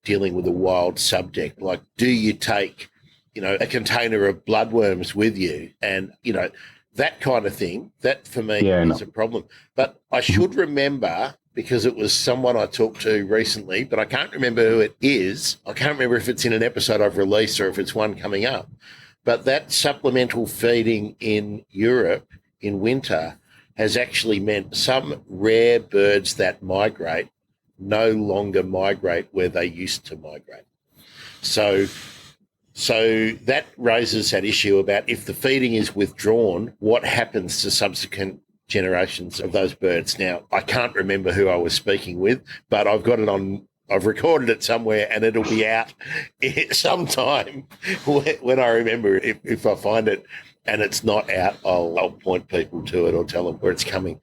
dealing with a wild subject. Like, do you take, a container of bloodworms with you? And, that kind of thing, that for me is a problem. But I should remember, because it was someone I talked to recently, but I can't remember who it is. I can't remember if it's in an episode I've released or if it's one coming up. But that supplemental feeding in Europe in winter has actually meant some rare birds that migrate no longer migrate where they used to migrate. So that raises that issue about if the feeding is withdrawn, what happens to subsequent generations of those birds? Now, I can't remember who I was speaking with, but I've got it on, I've recorded it somewhere and it'll be out sometime when I remember it. If I find it and it's not out, I'll point people to it or tell them where it's coming.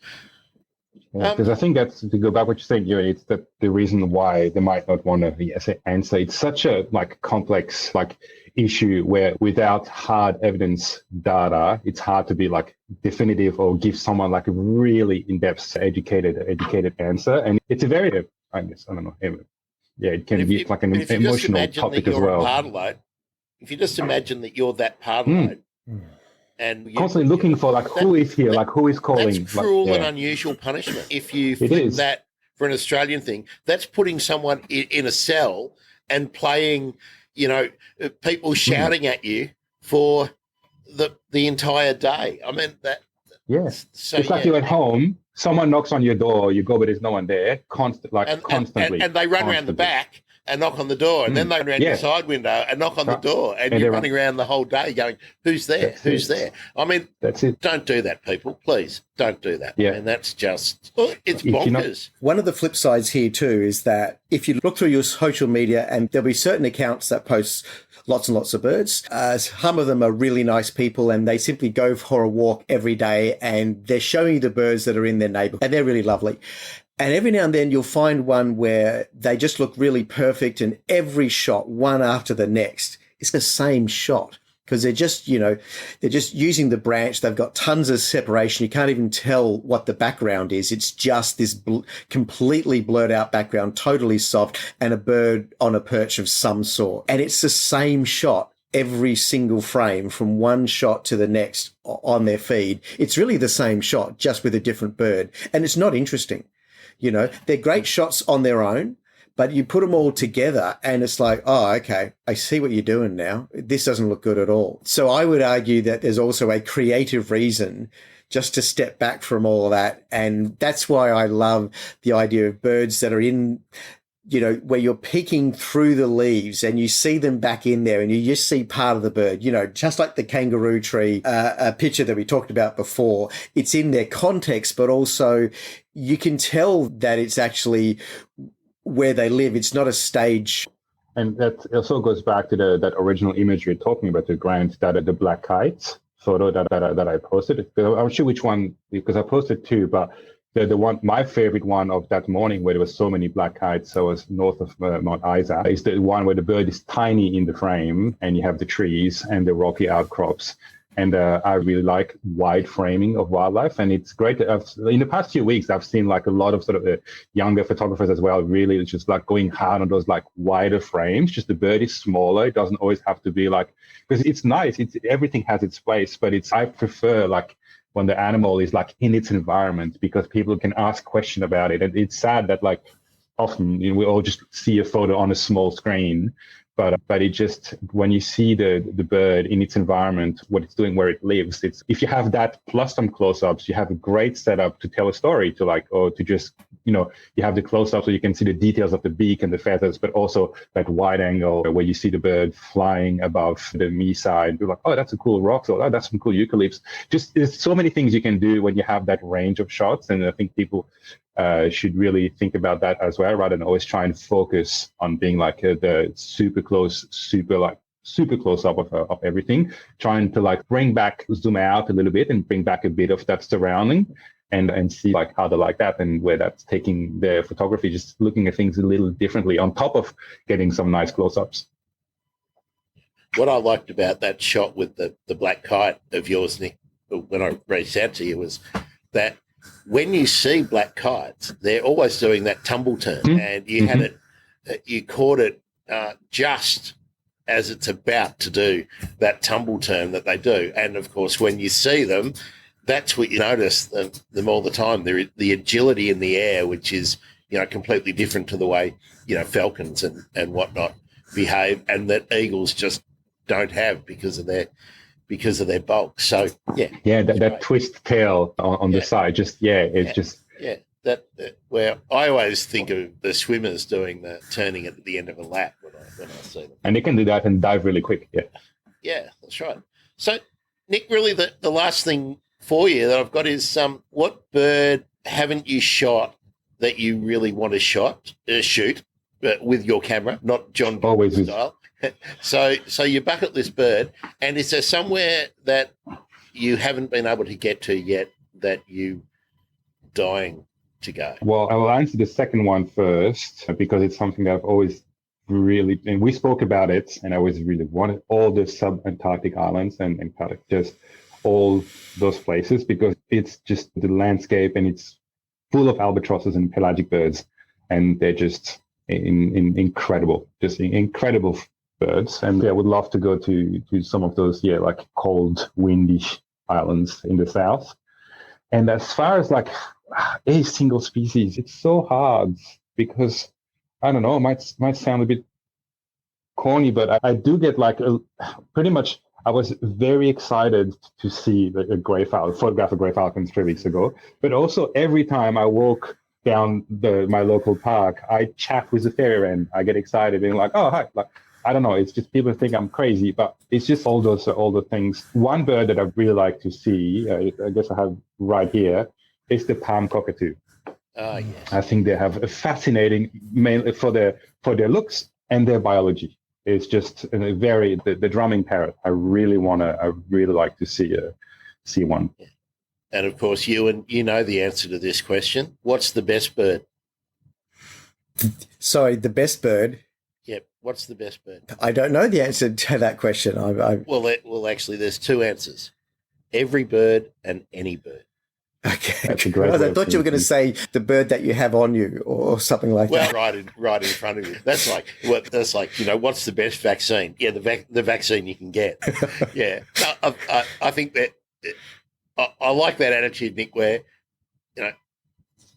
Because I think that's, to go back what you're saying, it's that the reason why they might not want to answer. It's such a complex issue where without hard evidence data, it's hard to be definitive or give someone a really in-depth educated answer. And it's a very, I don't know. It can be an emotional topic as well. If you just imagine that you're that pardalote, and constantly looking for who is here, who is calling. That's cruel and unusual punishment. If you flip that for an Australian thing, that's putting someone in a cell and playing, people shouting at you for the entire day. I mean that. Yes, so, it's you're at home. Someone knocks on your door. You go, but there's no one there. Constantly, and they run around the back and knock on the door, and then they run around your side window and knock on the door, and you're running around the whole day going, "Who's there? Who's there?" I mean, that's it. Don't do that, people. Please don't do that. Yeah, and that's just it's bonkers. One of the flip sides here too is that if you look through your social media, and there'll be certain accounts that post lots and lots of birds. Some of them are really nice people, and they simply go for a walk every day, and they're showing you the birds that are in their neighborhood, and they're really lovely. And every now and then you'll find one where they just look really perfect, and every shot, one after the next, it's the same shot because they're just, they're just using the branch. They've got tons of separation. You can't even tell what the background is. It's just this completely blurred out background, totally soft, and a bird on a perch of some sort. And it's the same shot every single frame from one shot to the next on their feed. It's really the same shot, just with a different bird. And it's not interesting. They're great shots on their own, but you put them all together and it's oh, okay, I see what you're doing now. This doesn't look good at all. So I would argue that there's also a creative reason just to step back from all of that. And that's why I love the idea of birds that are in, where you're peeking through the leaves and you see them back in there and you just see part of the bird, just like the kangaroo tree, a picture that we talked about before. It's in their context, but also you can tell that it's actually where they live. It's not a stage. And that also goes back to that original image you're talking about, the Grant, the black kites photo that I posted. I'm not sure which one, because I posted two, but the one, my favorite one of that morning where there was so many black kites, so it was north of Mount Isa, is the one where the bird is tiny in the frame and you have the trees and the rocky outcrops. And I really like wide framing of wildlife. And it's great. In the past few weeks, I've seen a lot of sort of younger photographers as well, really just going hard on those wider frames. Just the bird is smaller. It doesn't always have to be because it's nice. Everything has its place, but I prefer when the animal is in its environment, because people can ask questions about it. And it's sad that often we all just see a photo on a small screen, but it just, when you see the bird in its environment, what it's doing, where it lives, if you have that plus some close-ups, you have a great setup to tell a story, or to just, you have the close-up so you can see the details of the beak and the feathers, but also that wide angle where you see the bird flying above the me side. You're oh, that's a cool rock, or oh, that's some cool eucalypts. Just, there's so many things you can do when you have that range of shots, and I think people should really think about that as well, rather than always try and focus on being the super close, super close up of everything. Trying to bring back, zoom out a little bit and bring back a bit of that surrounding, and see how they like that and where that's taking their photography, just looking at things a little differently on top of getting some nice close-ups. What I liked about that shot with the black kite of yours, Nick, when I reached out to you, was that when you see black kites, they're always doing that tumble turn, and you had it, you caught it just as it's about to do that tumble turn that they do. And, of course, when you see them, that's what you notice them all the time. The agility in the air, which is, completely different to the way, falcons and whatnot behave, and that eagles just don't have because of their bulk. So, yeah. Yeah, that twist tail on the side, where I always think of the swimmers doing the turning at the end of a lap when I see them. And they can do that and dive really quick, yeah. Yeah, that's right. So, Nick, really the last thing for you that I've got is what bird haven't you shot that you really want to shoot with your camera, not John Always style? So your bucket list bird, and is there somewhere that you haven't been able to get to yet that you dying to go? Well, I will answer the second one first because it's something that I've always really, and we spoke about it, and I always really wanted all the sub-Antarctic islands and just all those places because it's just the landscape and it's full of albatrosses and pelagic birds, and they're just incredible birds. And I would love to go to some of those, like cold, windy islands in the south. And as far as like a single species, it's so hard because I don't know, it might sound a bit corny, but I do get like pretty much. I was very excited to see photograph a gray falcon 3 weeks ago. But also every time I walk down my local park, I chat with the fairy wren. I get excited and like, oh hi, like I don't know. It's just people think I'm crazy, but it's just all those things. One bird that I really like to see, I guess I have right here, is the palm cockatoo. Oh yes. I think they have a fascinating, mainly for their looks and their biology. It's just the drumming parrot. I really like to see one. And of course, you know the answer to this question. What's the best bird? Sorry, the best bird. Yep. What's the best bird? I don't know the answer to that question. Well, actually, there's two answers: every bird and any bird. Okay. That's a great I thought you were going to say the bird that you have on you or something like that. Well, right in front of you. That's like what's the best vaccine? Yeah, the vaccine you can get. Yeah, no, I think that I like that attitude, Nick, where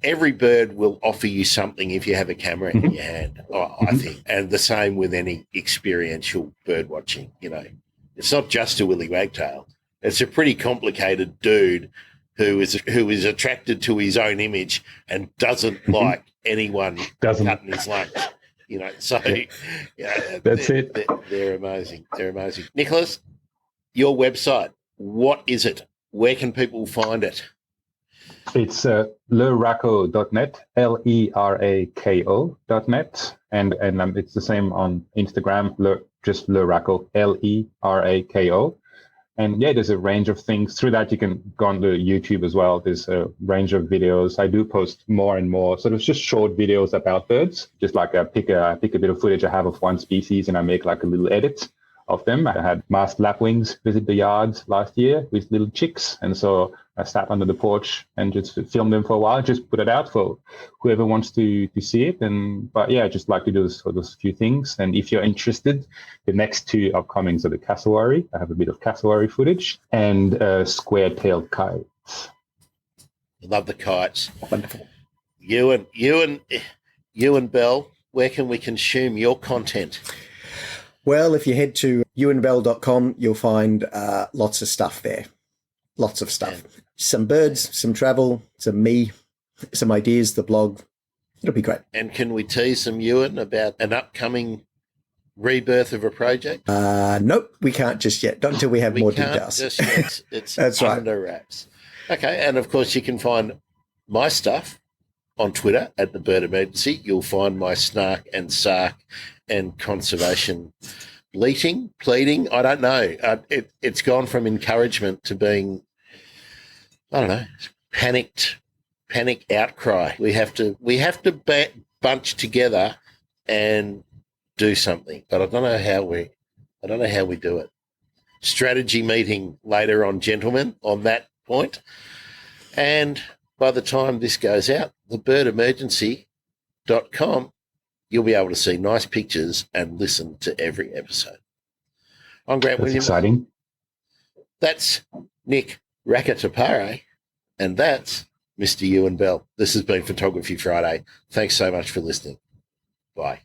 every bird will offer you something if you have a camera in your hand. I think, and the same with any experiential bird watching. It's not just a willy wagtail. It's a pretty complicated dude who is attracted to his own image and doesn't like anyone cutting his lungs. So that's it. They're amazing. They're amazing. Nicolas, your website, what is it? Where can people find it? It's lerako.net, lerako.net, and it's the same on Instagram, just lerako, lerako. And yeah, there's a range of things. Through that, you can go on to YouTube as well. There's a range of videos. I do post more and more. So it's just short videos about birds. Just like I pick a bit of footage I have of one species and I make like a little edit of them. I had masked lapwings visit the yards last year with little chicks. And so I sat under the porch and just filmed them for a while, just put it out for whoever wants to see it. But yeah, I just like to do those few things. And if you're interested, the next two upcomings are the cassowary. I have a bit of cassowary footage and square-tailed kites. Love the kites. Wonderful. Ewen Bell, where can we consume your content? Well, if you head to ewenbell.com, you'll find lots of stuff there. Lots of stuff. Yeah. Some birds, some travel, some me, some ideas, the blog. It'll be great. And can we tease some Ewen about an upcoming rebirth of a project? Nope, we can't just yet. Not until we have more details. Just yet. It's That's under wraps. Okay, and of course you can find my stuff on Twitter at The Bird Emergency. You'll find my snark and sark and conservation pleading. I don't know. It's gone from encouragement to being, I don't know, panic outcry. We have to bunch together and do something. But I don't know how we do it. Strategy meeting later on, gentlemen, on that point. And by the time this goes out, thebirdemergency.com you'll be able to see nice pictures and listen to every episode. I'm Grant That's Williams. exciting. That's Nick Rakotopare, and that's Mr. Ewen Bell. This has been Photography Friday. Thanks so much for listening. Bye.